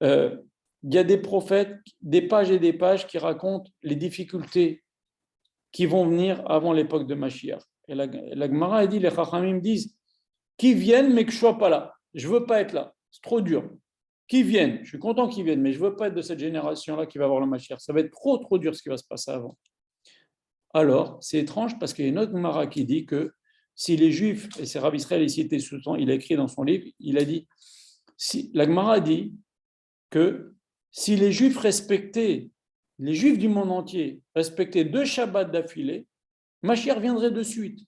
S1: Il y a des prophètes, des pages et des pages qui racontent les difficultés qui vont venir avant l'époque de Mashiach. Et la Gemara a dit, les Chachamim disent, qui viennent mais que je ne sois pas là. Je ne veux pas être là. C'est trop dur. Qui viennent, je suis content qu'ils viennent, mais je ne veux pas être de cette génération-là qui va avoir le Mashiach. Ça va être trop dur ce qui va se passer avant. Alors, c'est étrange parce qu'il y a une autre Gemara qui dit que si les Juifs, et c'est Rav Israël ici était sous-temps, il a écrit dans son livre, il a dit, la Gemara dit que si les Juifs du monde entier respectaient 2 Shabbats d'affilée, Mashiach viendrait de suite.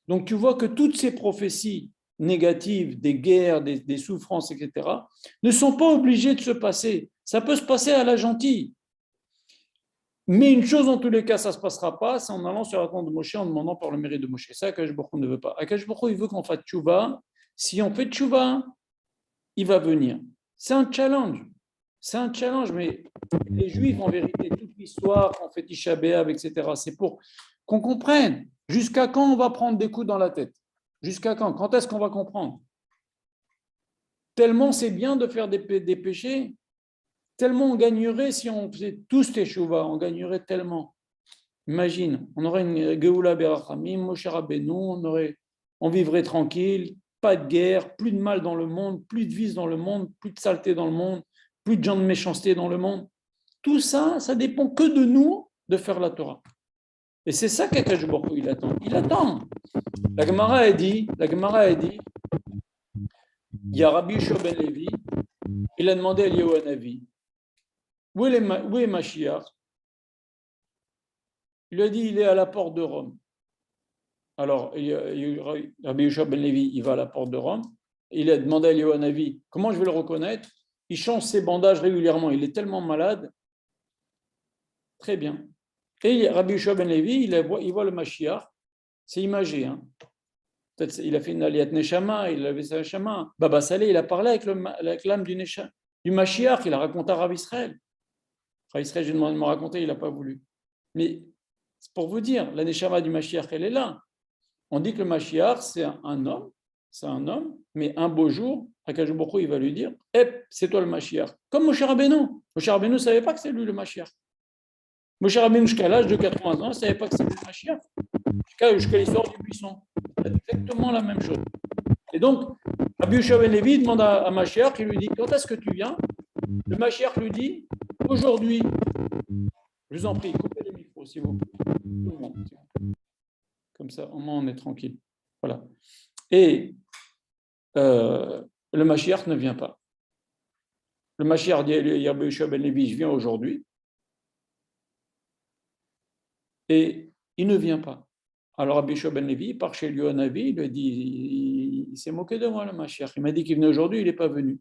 S1: Donc tu vois que toutes ces prophéties négatives, des guerres, des souffrances, etc., ne sont pas obligées de se passer. Ça peut se passer à la gentille. Mais une chose, en tous les cas, ça ne se passera pas, c'est en allant sur la tombe de Moshe, en demandant par le mérite de Moshe. Ça, Akash Baruch Hu ne veut pas. Akash Baruch Hu, il veut qu'on fasse tchouva. Si on fait tchouva, il va venir. C'est un challenge. C'est un challenge, mais les Juifs, en vérité, toute l'histoire qu'on fait Tisha B'Av, etc., c'est pour qu'on comprenne jusqu'à quand on va prendre des coups dans la tête. Jusqu'à quand? Quand est-ce qu'on va comprendre? Tellement c'est bien de faire des péchés, tellement on gagnerait si on faisait tous teshuva, on gagnerait tellement. Imagine, on aurait une Geoula Berachamim, Moshe Rabbeinu, on vivrait tranquille, pas de guerre, plus de mal dans le monde, plus de vices dans le monde, plus de saleté dans le monde, plus de gens de méchanceté dans le monde. Tout ça, ça dépend que de nous de faire la Torah. Et c'est ça qu'Akash Baruch Hu, il attend. Il attend. La Gemara a dit, il y a Rabbi Yeshua ben Levi, il a demandé à Eliyahu Hanavi, où est Mashiach? Il lui a dit, il est à la porte de Rome. Alors, Rabbi Yeshua ben Levi, il va à la porte de Rome, il a demandé à Eliyahu Hanavi, comment je vais le reconnaître? Il change ses bandages régulièrement, il est tellement malade. Très bien. Et Rabbi Yeshua ben Levi, il voit le Mashiach, c'est imagé, hein. Peut-être il a fait une aliyat neshama, il avait sa neshama. Baba Saleh, il a parlé avec l'âme du Mashiach, il a raconté à Rav Israël. Rav Israël, j'ai demandé de me raconter, il n'a pas voulu. Mais c'est pour vous dire, la neshama du Mashiach, elle est là. On dit que le Mashiach, c'est un homme, mais un beau jour, Akash Baruch Hu, il va lui dire, c'est toi le Mashiach. Comme Moshe Rabbeinu. Moshe Rabbeinu ne savait pas que c'est lui le Mashiach. Moshe Rabbeinu, jusqu'à l'âge de 80 ans, il ne savait pas que c'était le Mashiach. Jusqu'à l'histoire du buisson. C'est exactement la même chose. Et donc, Rabbi Yeshua ben Levi demande à Mashiach, il lui dit, quand est-ce que tu viens? Le Mashiach lui dit, aujourd'hui. Je vous en prie, coupez les micros, s'il vous plaît. Tout le monde, s'il vous plaît. Comme ça, au moins, on est tranquille. Voilà. Et le Mashiach ne vient pas. Le Mashiach dit à Rabbi Yehoshua ben Levi, je viens aujourd'hui. Et il ne vient pas. Alors Rabbi Yehoshua ben Levi part chez lui un avis, il lui dit, il s'est moqué de moi, le Mashiach. Il m'a dit qu'il venait aujourd'hui, il n'est pas venu.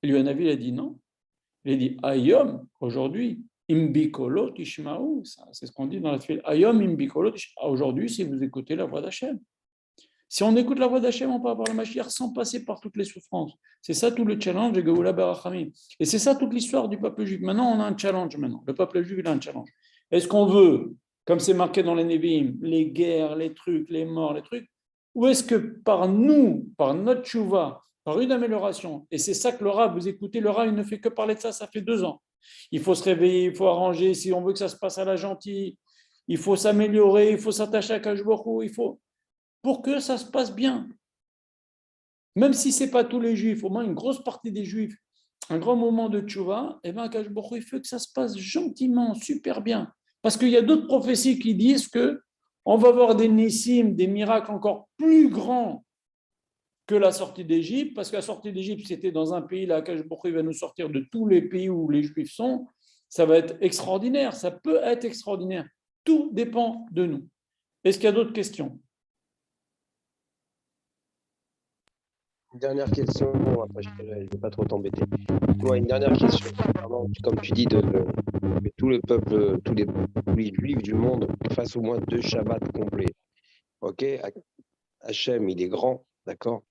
S1: Et lui, un avis, il a dit non. Il a dit, Ayom, aujourd'hui, imbikolo tishmaou, c'est ce qu'on dit dans la file. Ayom imbikolo tishmaou. Aujourd'hui, si vous écoutez la voix d'Hachem. Si on écoute la voix d'Hachem, on peut avoir le Mashiach sans passer par toutes les souffrances. C'est ça tout le challenge de Geoula Barachamim. Et c'est ça toute l'histoire du peuple juif. Maintenant, on a un challenge maintenant. Le peuple juif, il a un challenge. Est-ce qu'on veut, comme c'est marqué dans les Nevi'im, les guerres, les trucs, les morts, les trucs, ou est-ce que par nous, par notre tchouva, par une amélioration, et c'est ça que le Rav, vous écoutez, le Rav, il ne fait que parler de ça, ça fait 2 ans. Il faut se réveiller, il faut arranger, si on veut que ça se passe à la gentille, il faut s'améliorer, il faut s'attacher à Kadosh Baruch Hu, il faut, pour que ça se passe bien. Même si ce n'est pas tous les juifs, au moins une grosse partie des juifs, un grand moment de tchouva, et bien Kadosh Baruch Hu, il faut que ça se passe gentiment, super bien. Parce qu'il y a d'autres prophéties qui disent que on va voir des nissim, des miracles encore plus grands que la sortie d'Égypte, parce que la sortie d'Égypte, c'était dans un pays, là, Kadosh Baruch Hu va nous sortir de tous les pays où les juifs sont, ça va être extraordinaire, ça peut être extraordinaire. Tout dépend de nous. Est-ce qu'il y a d'autres questions?
S2: Une dernière question, après je ne vais pas trop t'embêter. Moi, une dernière question, comme tu dis, de tout le peuple, tous les juifs du monde fassent au moins 2 Shabbats complets. Ok, Hachem, il est grand, d'accord.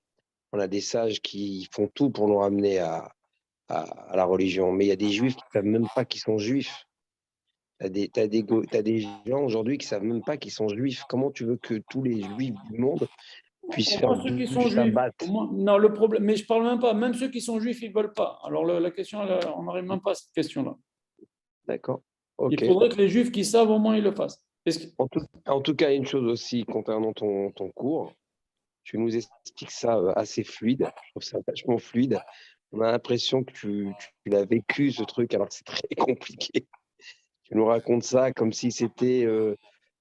S2: On a des sages qui font tout pour nous ramener à la religion, mais il y a des juifs qui ne savent même pas qu'ils sont juifs. T'as des gens aujourd'hui qui ne savent même pas qu'ils sont juifs. Comment tu veux que tous les juifs du monde puissent faire
S1: Ceux qui
S2: 2
S1: sont juifs,
S2: Shabbats?
S1: non, le problème, mais je parle même pas, même ceux qui sont juifs, ils ne veulent pas. Alors la question, on n'arrive même pas à cette question-là.
S2: D'accord,
S1: Il
S2: ok.
S1: faudrait que les juifs qui savent, au moins, ils le fassent.
S2: En tout cas, une chose aussi concernant ton cours, tu nous expliques ça assez fluide. Je trouve ça vachement fluide. On a l'impression que tu l'as vécu, ce truc, alors que c'est très compliqué. Tu nous racontes ça comme si c'était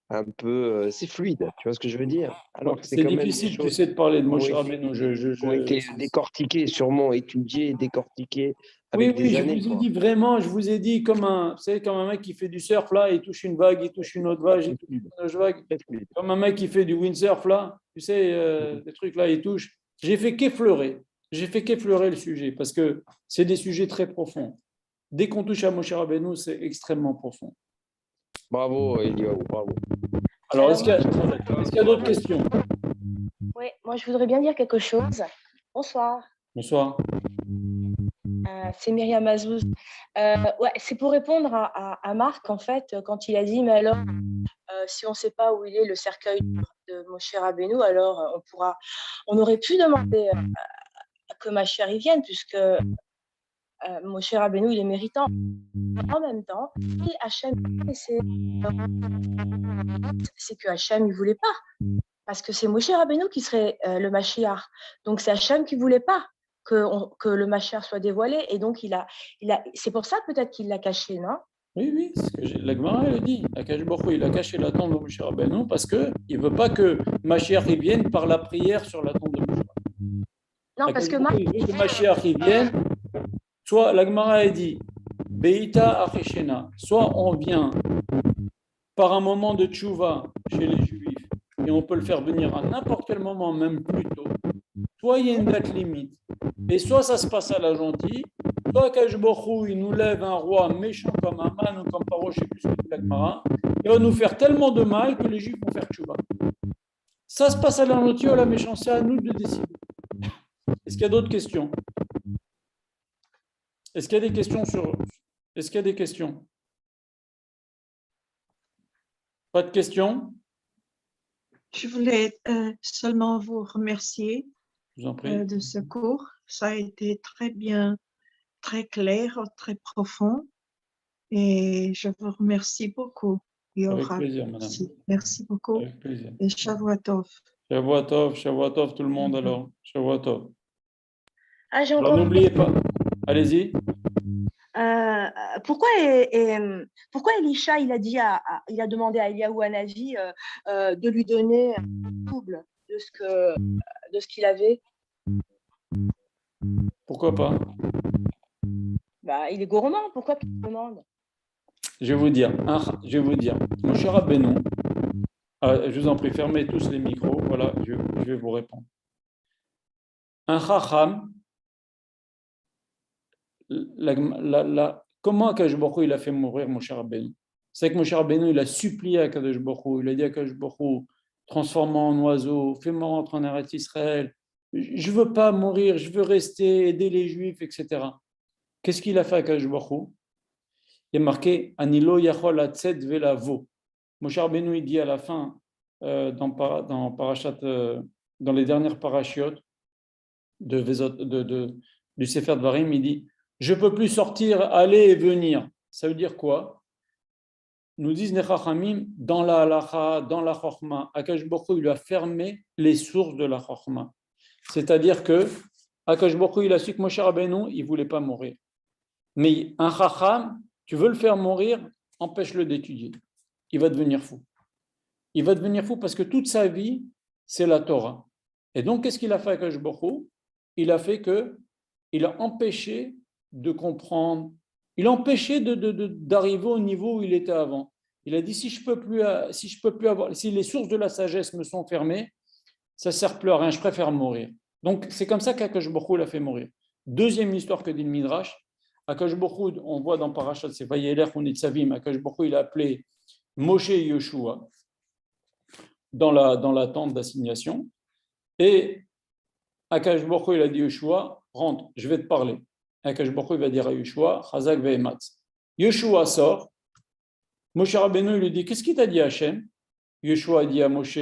S2: un peu... c'est fluide, tu vois ce que je veux dire? Alors que c'est
S1: C'est
S2: quand même des
S1: difficile, tu
S2: choses
S1: sais, de parler de
S2: qui ont
S1: Moshe
S2: été,
S1: Rabbeinu.
S2: qui ont été décortiquées, sûrement étudiées, décortiquées
S1: Oui,
S2: avec
S1: oui,
S2: des
S1: je
S2: années,
S1: vous ai
S2: quoi.
S1: dit vraiment, je vous ai dit comme un, vous savez, comme un mec qui fait du surf là, il touche une vague, il touche une autre vague, il
S2: Très
S1: touche
S2: fluide,
S1: une autre vague.
S2: très fluide.
S1: Comme un mec qui fait du windsurf là, tu sais, des trucs là, il touche. J'ai fait qu'effleurer. J'ai fait qu'effleurer le sujet parce que c'est des sujets très profonds. Dès qu'on touche à Moshe Rabbeinu, c'est extrêmement profond.
S2: Bravo, Eliaou, bravo.
S1: Alors,
S3: Alors,
S1: est-ce qu'il y a d'autres questions?
S3: oui, moi je voudrais bien dire quelque chose. Bonsoir,
S1: Bonsoir.
S3: c'est Myriam Azouz. Ouais, c'est pour répondre à Marc, en fait, quand il a dit, mais alors, si on ne sait pas où il est le cercueil de Moshe Rabbeinu, alors on aurait pu demander que Mashiach y vienne, puisque Moshe Rabbeinu, il est méritant. En même temps, si Hachem, c'est que Hachem, il ne voulait pas. Parce que c'est Moshe Rabbeinu qui serait le Mashiach. Donc c'est Hachem qui ne voulait pas que le Mashiach soit dévoilé. Et donc c'est pour ça peut-être qu'il l'a caché, non?
S1: Oui, oui, c'est ce que la Gemara elle dit. Akash Baruch Hu, il a caché la tombe de Moshe Rabbeinu parce qu'il ne veut pas que Mashiach y vienne par la prière sur la tombe de Moshe Rabbeinu.
S3: Non, parce
S1: Akash
S3: que
S1: Baruch
S3: Marc,
S1: Hu, il veut que Mashiach y vienne. Soit la Gemara elle dit Beita Acheshena, soit on vient par un moment de tchouva chez les Juifs et on peut le faire venir à n'importe quel moment, même plus tôt. Soit il y a une date limite, et soit ça se passe à la gentille, soit Akash Baruch Hu, il nous lève un roi méchant comme Aman ou comme Paro, je ne sais plus ce que dit la Gemara, il va nous faire tellement de mal que les Juifs vont faire tchouva. Ça se passe à la gentille ou à la méchante, c'est à nous de décider. Est-ce qu'il y a d'autres questions? Est-ce qu'il y a des questions sur... Est-ce qu'il y a des questions? Pas de questions?
S4: Je voulais seulement vous remercier
S1: Je vous en prie.
S4: de ce cours. Ça a été très bien, très clair, très profond. Et je vous remercie beaucoup.
S1: Avec plaisir, madame.
S4: Merci beaucoup.
S1: Avec plaisir.
S4: Et Shavua Tov.
S1: Shavua Tov, tout le monde alors. Shavua Tov.
S3: j'ai
S1: Alors
S3: encore.
S1: n'oubliez pas. Allez-y.
S3: Pourquoi Elisha il a demandé à Eliaou Hanavi de lui donner le double de ce qu'il avait?
S1: Pourquoi pas?
S3: Bah, il est gourmand, pourquoi tu me demandes?
S1: Je vais vous dire, mon cher Rabbeinu, je vous en prie, fermez tous les micros, voilà, je vais vous répondre. Un chacham, comment Akadosh Baruch Hu, il a fait mourir Moshe Rabbeinu? C'est que Moshe Rabbeinu, il a supplié à Akadosh Baruch Hu, il a dit à Akadosh Baruch Hu, transforme-moi en oiseau, fais-moi rentrer en Eretz Israël, je ne veux pas mourir, je veux rester, aider les Juifs, etc. Qu'est-ce qu'il a fait à Akadosh Baruch Hu? Il est marqué Anilo Yachol Atzed Velavo. Moshe Rabbeinu, il dit à la fin, dans les dernières parachiotes du Sefer Dvarim, il dit je ne peux plus sortir, aller et venir. Ça veut dire quoi? Nous disent les Chachamim, dans la halacha, dans la chorma, Akadosh Baruch Hu, il a fermé les sources de la chorma. C'est-à-dire que Akadosh Baruch Hu, il a su que Moshe Rabbeinu, il ne voulait pas mourir. Mais un Chacham, tu veux le faire mourir, empêche-le d'étudier. Il va devenir fou. Il va devenir fou parce que toute sa vie, c'est la Torah. Et donc, qu'est-ce qu'il a fait avec Akadosh Baruch Hu? Il a fait il a empêché de comprendre, il a empêché d'arriver au niveau où il était avant. Il a dit, si les sources de la sagesse me sont fermées, ça ne sert plus à rien, je préfère mourir. Donc, c'est comme ça qu'Akadosh Baruch Hu l'a fait mourir. Deuxième histoire que dit le Midrash, Akadosh Baruch Hu, on voit dans Parashat, c'est Vayeler Nitzavim, Akadosh Baruch Hu, il a appelé Moshe et Yoshua dans la tente d'assignation. Et Akadosh Baruch Hu, il a dit Yoshua, rentre, je vais te parler. Akadosh Baruch Hu, il va dire à Yoshua, Chazak ve'ematz. Yoshua sort. Moshe Rabbeinu lui dit, qu'est-ce qu'il t'a dit Hachem? Yoshua a dit à Moshe,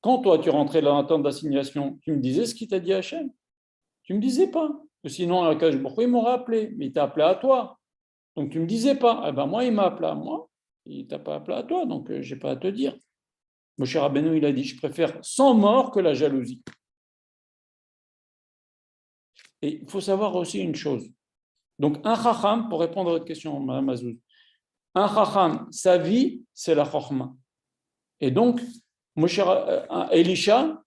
S1: quand toi tu rentrais dans la tente d'assignation, tu me disais ce qu'il t'a dit Hachem? Tu ne me disais pas. Sinon, Akadosh Baruch Hu, il m'aurait appelé, mais il t'a appelé à toi. Donc tu ne me disais pas. Eh ben moi, il m'a appelé à moi, il ne t'a pas appelé à toi, donc je n'ai pas à te dire. Moshe Rabbeinu, il a dit, je préfère 100 morts que la jalousie. Et il faut savoir aussi une chose. Donc un chacham, pour répondre à votre question, Mme Azouz, un chacham, sa vie, c'est la chorma. Et donc, Elisha,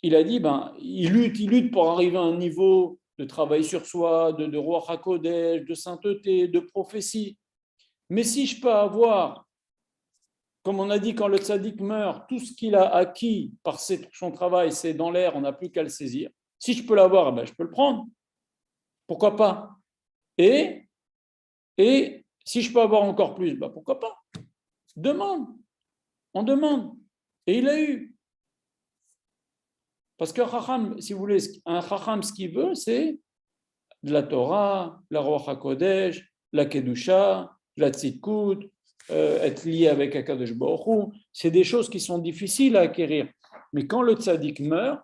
S1: il a dit, il lutte pour arriver à un niveau de travail sur soi, de Ruach HaKodesh, de sainteté, de prophétie. Mais si je peux avoir, comme on a dit, quand le tzaddik meurt, tout ce qu'il a acquis par son travail, c'est dans l'air, on n'a plus qu'à le saisir. Si je peux l'avoir, je peux le prendre. Pourquoi pas? Et si je peux avoir encore plus, pourquoi pas? Demande. On demande. Et il a eu. Parce qu'un chacham, si vous voulez, un chacham, ce qu'il veut, c'est de la Torah, la Ruach HaKodesh, la Kedusha, la Tzidkut, être lié avec Akadosh Baruch Hu. C'est des choses qui sont difficiles à acquérir. Mais quand le tzaddik meurt,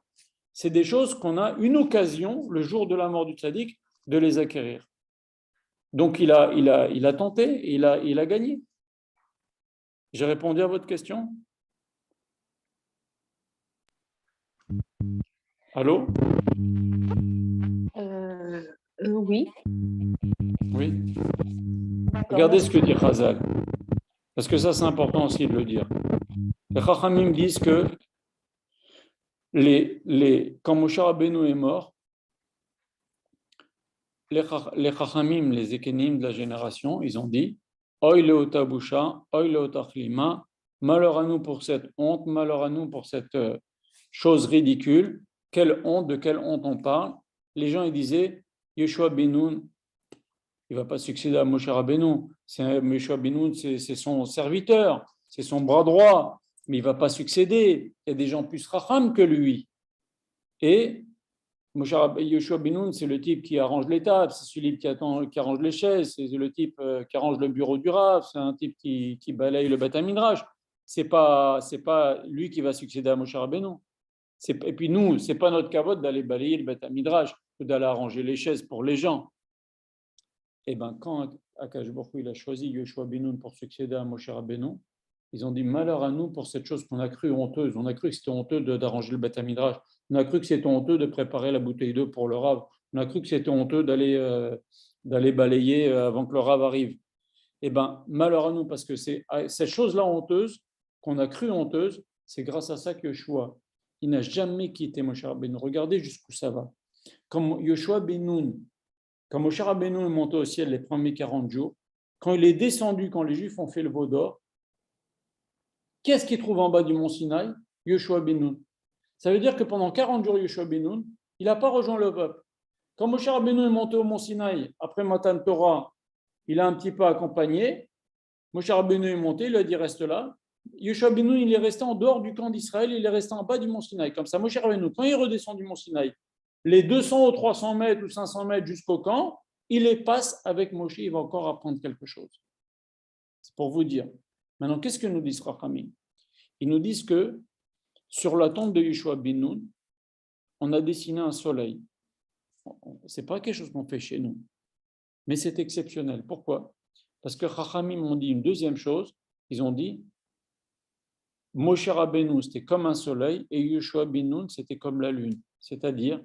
S1: c'est des choses qu'on a une occasion, le jour de la mort du tzaddik, de les acquérir. Donc il a tenté et il a gagné. J'ai répondu à votre question? Allô?
S3: Oui.
S1: Oui. Regardez ce que dit Chazal. Parce que ça, c'est important aussi de le dire. Les Chachamim disent que quand Moshe Rabbeinu est mort, les Chachamim, les Ekenim de la génération, ils ont dit Oy leota boucha, oy leota chlima, malheur à nous pour cette honte, malheur à nous pour cette chose ridicule. Quelle honte, de quelle honte on parle? Les gens ils disaient Yeshua Benoun, il ne va pas succéder à Moshe Rabbeinu. Yeshua Benoun, c'est son serviteur, c'est son bras droit, mais il ne va pas succéder. Il y a des gens plus racham que lui. Et Yeshua Benoun, c'est le type qui arrange les tables, c'est celui qui arrange les chaises, c'est le type qui arrange le bureau du Rav, c'est un type qui balaye le Beth Midrash. C'est pas lui qui va succéder à Moshe Rabbeinu. Et puis nous, ce n'est pas notre kavod d'aller balayer le Beth Midrash ou d'aller arranger les chaises pour les gens. Et quand Akadosh Baruch Hu, il a choisi Yeshua Benoun pour succéder à Moshe Rabbeinu, ils ont dit malheur à nous pour cette chose qu'on a cru honteuse. On a cru que c'était honteux d'arranger le Beth Midrash. On a cru que c'était honteux de préparer la bouteille d'eau pour le Rav. On a cru que c'était honteux d'aller d'aller balayer avant que le Rav arrive. Eh bien, malheur à nous, parce que c'est cette chose-là honteuse, qu'on a cru honteuse, c'est grâce à ça que Yoshua, il n'a jamais quitté Moshe Rabbeinu. Regardez jusqu'où ça va. Comme Yoshua ben Nun, quand Moshe Rabbeinu est monté au ciel les premiers 40 jours, quand il est descendu, quand les Juifs ont fait le veau d'or, qu'est-ce qu'il trouve en bas du mont Sinaï? Yoshua ben Nun. Ça veut dire que pendant 40 jours, Yoshua ben Nun, il n'a pas rejoint le peuple. Quand Moshe Rabbeinu est monté au mont Sinaï, après Matan Torah, il a un petit peu accompagné. Moshe Rabbeinu est monté, il a dit reste là. Yoshua ben Nun, il est resté en dehors du camp d'Israël, il est resté en bas du mont Sinaï. Comme ça, Moshe Rabbeinu, quand il redescend du mont Sinaï, les 200 ou 300 mètres ou 500 mètres jusqu'au camp, il les passe avec Moshe, il va encore apprendre quelque chose. C'est pour vous dire. Maintenant, qu'est-ce que nous disent Rachamim? Ils nous disent que sur la tombe de Yoshua ben Nun, on a dessiné un soleil. Ce n'est pas quelque chose qu'on fait chez nous, mais c'est exceptionnel. Pourquoi? Parce que Rachamim ont dit une deuxième chose. Ils ont dit Moshe Rabbeinu, c'était comme un soleil, et Yoshua ben Nun, c'était comme la lune. C'est-à-dire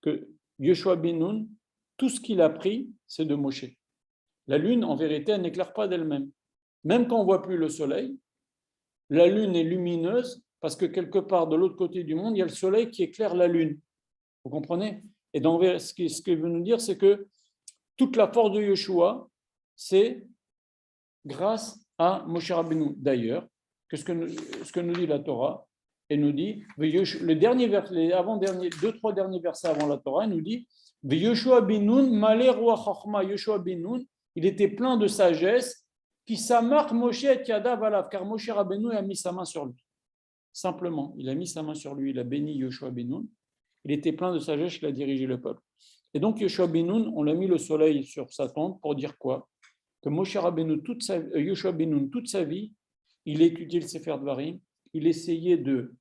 S1: que Yoshua ben Nun, tout ce qu'il a pris, c'est de Moshe. La lune, en vérité, elle n'éclaire pas d'elle-même. Même quand on ne voit plus le soleil, la lune est lumineuse parce que quelque part de l'autre côté du monde, il y a le soleil qui éclaire la lune. Vous comprenez? Et donc, ce qu'il veut nous dire, c'est que toute la force de Yoshua, c'est grâce à Moshe Rabbeinu. D'ailleurs, ce que nous dit la Torah, elle nous dit, le dernier vers, les avant-derniers, 2-3 derniers versets avant la Torah, elle nous dit, Yoshua ben Nun, malé roi chachma, Yoshua ben Nun, il était plein de sagesse, qui s'amarque Moshe et Yadav alav, car Moshe Rabbeinu a mis sa main sur lui. Simplement, il a mis sa main sur lui, il a béni Yoshua ben Nun, il était plein de sagesse, il a dirigé le peuple. Et donc, Yoshua ben Nun, on a mis le soleil sur sa tombe pour dire quoi? Que Moshe Rabbeinu, Yoshua ben Nun, toute sa vie, il étudiait le Sefer Dvarim, il essayait de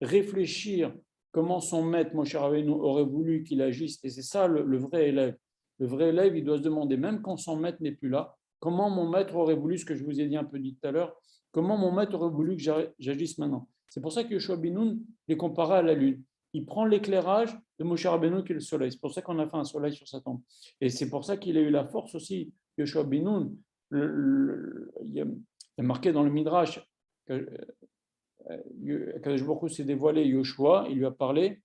S1: réfléchir comment son maître, Moshe Rabbeinu, aurait voulu qu'il agisse. Et c'est ça le vrai élève. Le vrai élève, il doit se demander, même quand son maître n'est plus là, comment mon maître aurait voulu, ce que je vous ai dit un peu dit tout à l'heure, comment mon maître aurait voulu que j'agisse maintenant. C'est pour ça que Yoshua ben Nun est comparé à la lune. Il prend l'éclairage de Moshe Rabbeinu qui est le soleil. C'est pour ça qu'on a fait un soleil sur sa tombe. Et c'est pour ça qu'il a eu la force aussi, Yoshua ben Nun. Il y a marqué dans le Midrash que Akadosh Baruch Hu s'est dévoilé Yoshua, il lui a parlé,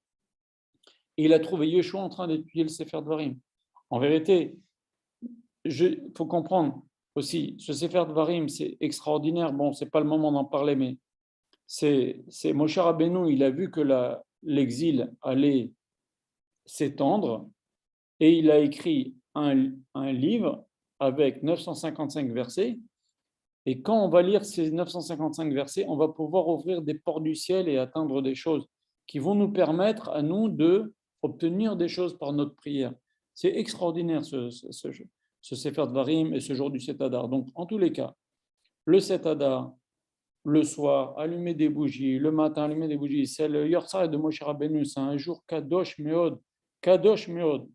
S1: et il a trouvé Yoshua en train d'étudier le Sefer Dvarim. En vérité, il faut comprendre aussi, ce Sefer Dvarim, c'est extraordinaire. Bon, ce n'est pas le moment d'en parler, mais c'est Moshe Rabbeinu, il a vu que l'exil allait s'étendre, et il a écrit un livre avec 955 versets. Et quand on va lire ces 955 versets, on va pouvoir ouvrir des portes du ciel et atteindre des choses qui vont nous permettre à nous d'obtenir des choses par notre prière. C'est extraordinaire ce Sefer Dvarim et ce jour du Seth Hadar. Donc, en tous les cas, le Seth Hadar, le soir, allumer des bougies, le matin, allumer des bougies, c'est le Yortzeit de Moshe Rabbeinu, c'est un jour Kadosh Meod, Kadosh Meod.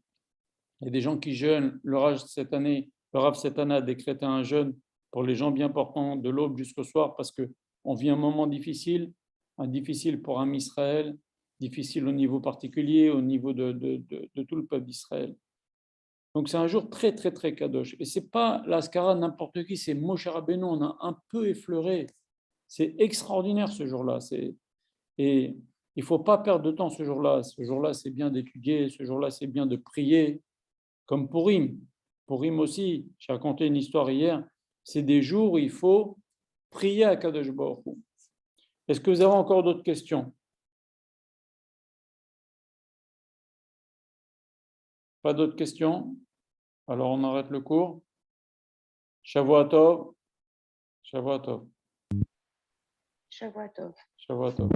S1: Il y a des gens qui jeûnent. Le Rav cette année a décrété un jeûne pour les gens bien portants de l'aube jusqu'au soir parce qu'on vit un moment difficile, difficile pour un Israël, difficile au niveau particulier, au niveau de tout le peuple d'Israël. Donc c'est un jour très, très, très kadosh. Et ce n'est pas l'Askara n'importe qui, c'est Moshe Rabbeinu, on a un peu effleuré. C'est extraordinaire ce jour-là. Et il ne faut pas perdre de temps ce jour-là. Ce jour-là, c'est bien d'étudier, ce jour-là, c'est bien de prier. Comme Purim. Purim aussi, j'ai raconté une histoire hier, c'est des jours où il faut prier à Kadosh Baruch Hu. Est-ce que vous avez encore d'autres questions? Pas d'autres questions? Alors on arrête le cours. Shavua Tov. Shavua Tov.
S3: Shavua Tov.
S1: Shavua Tov.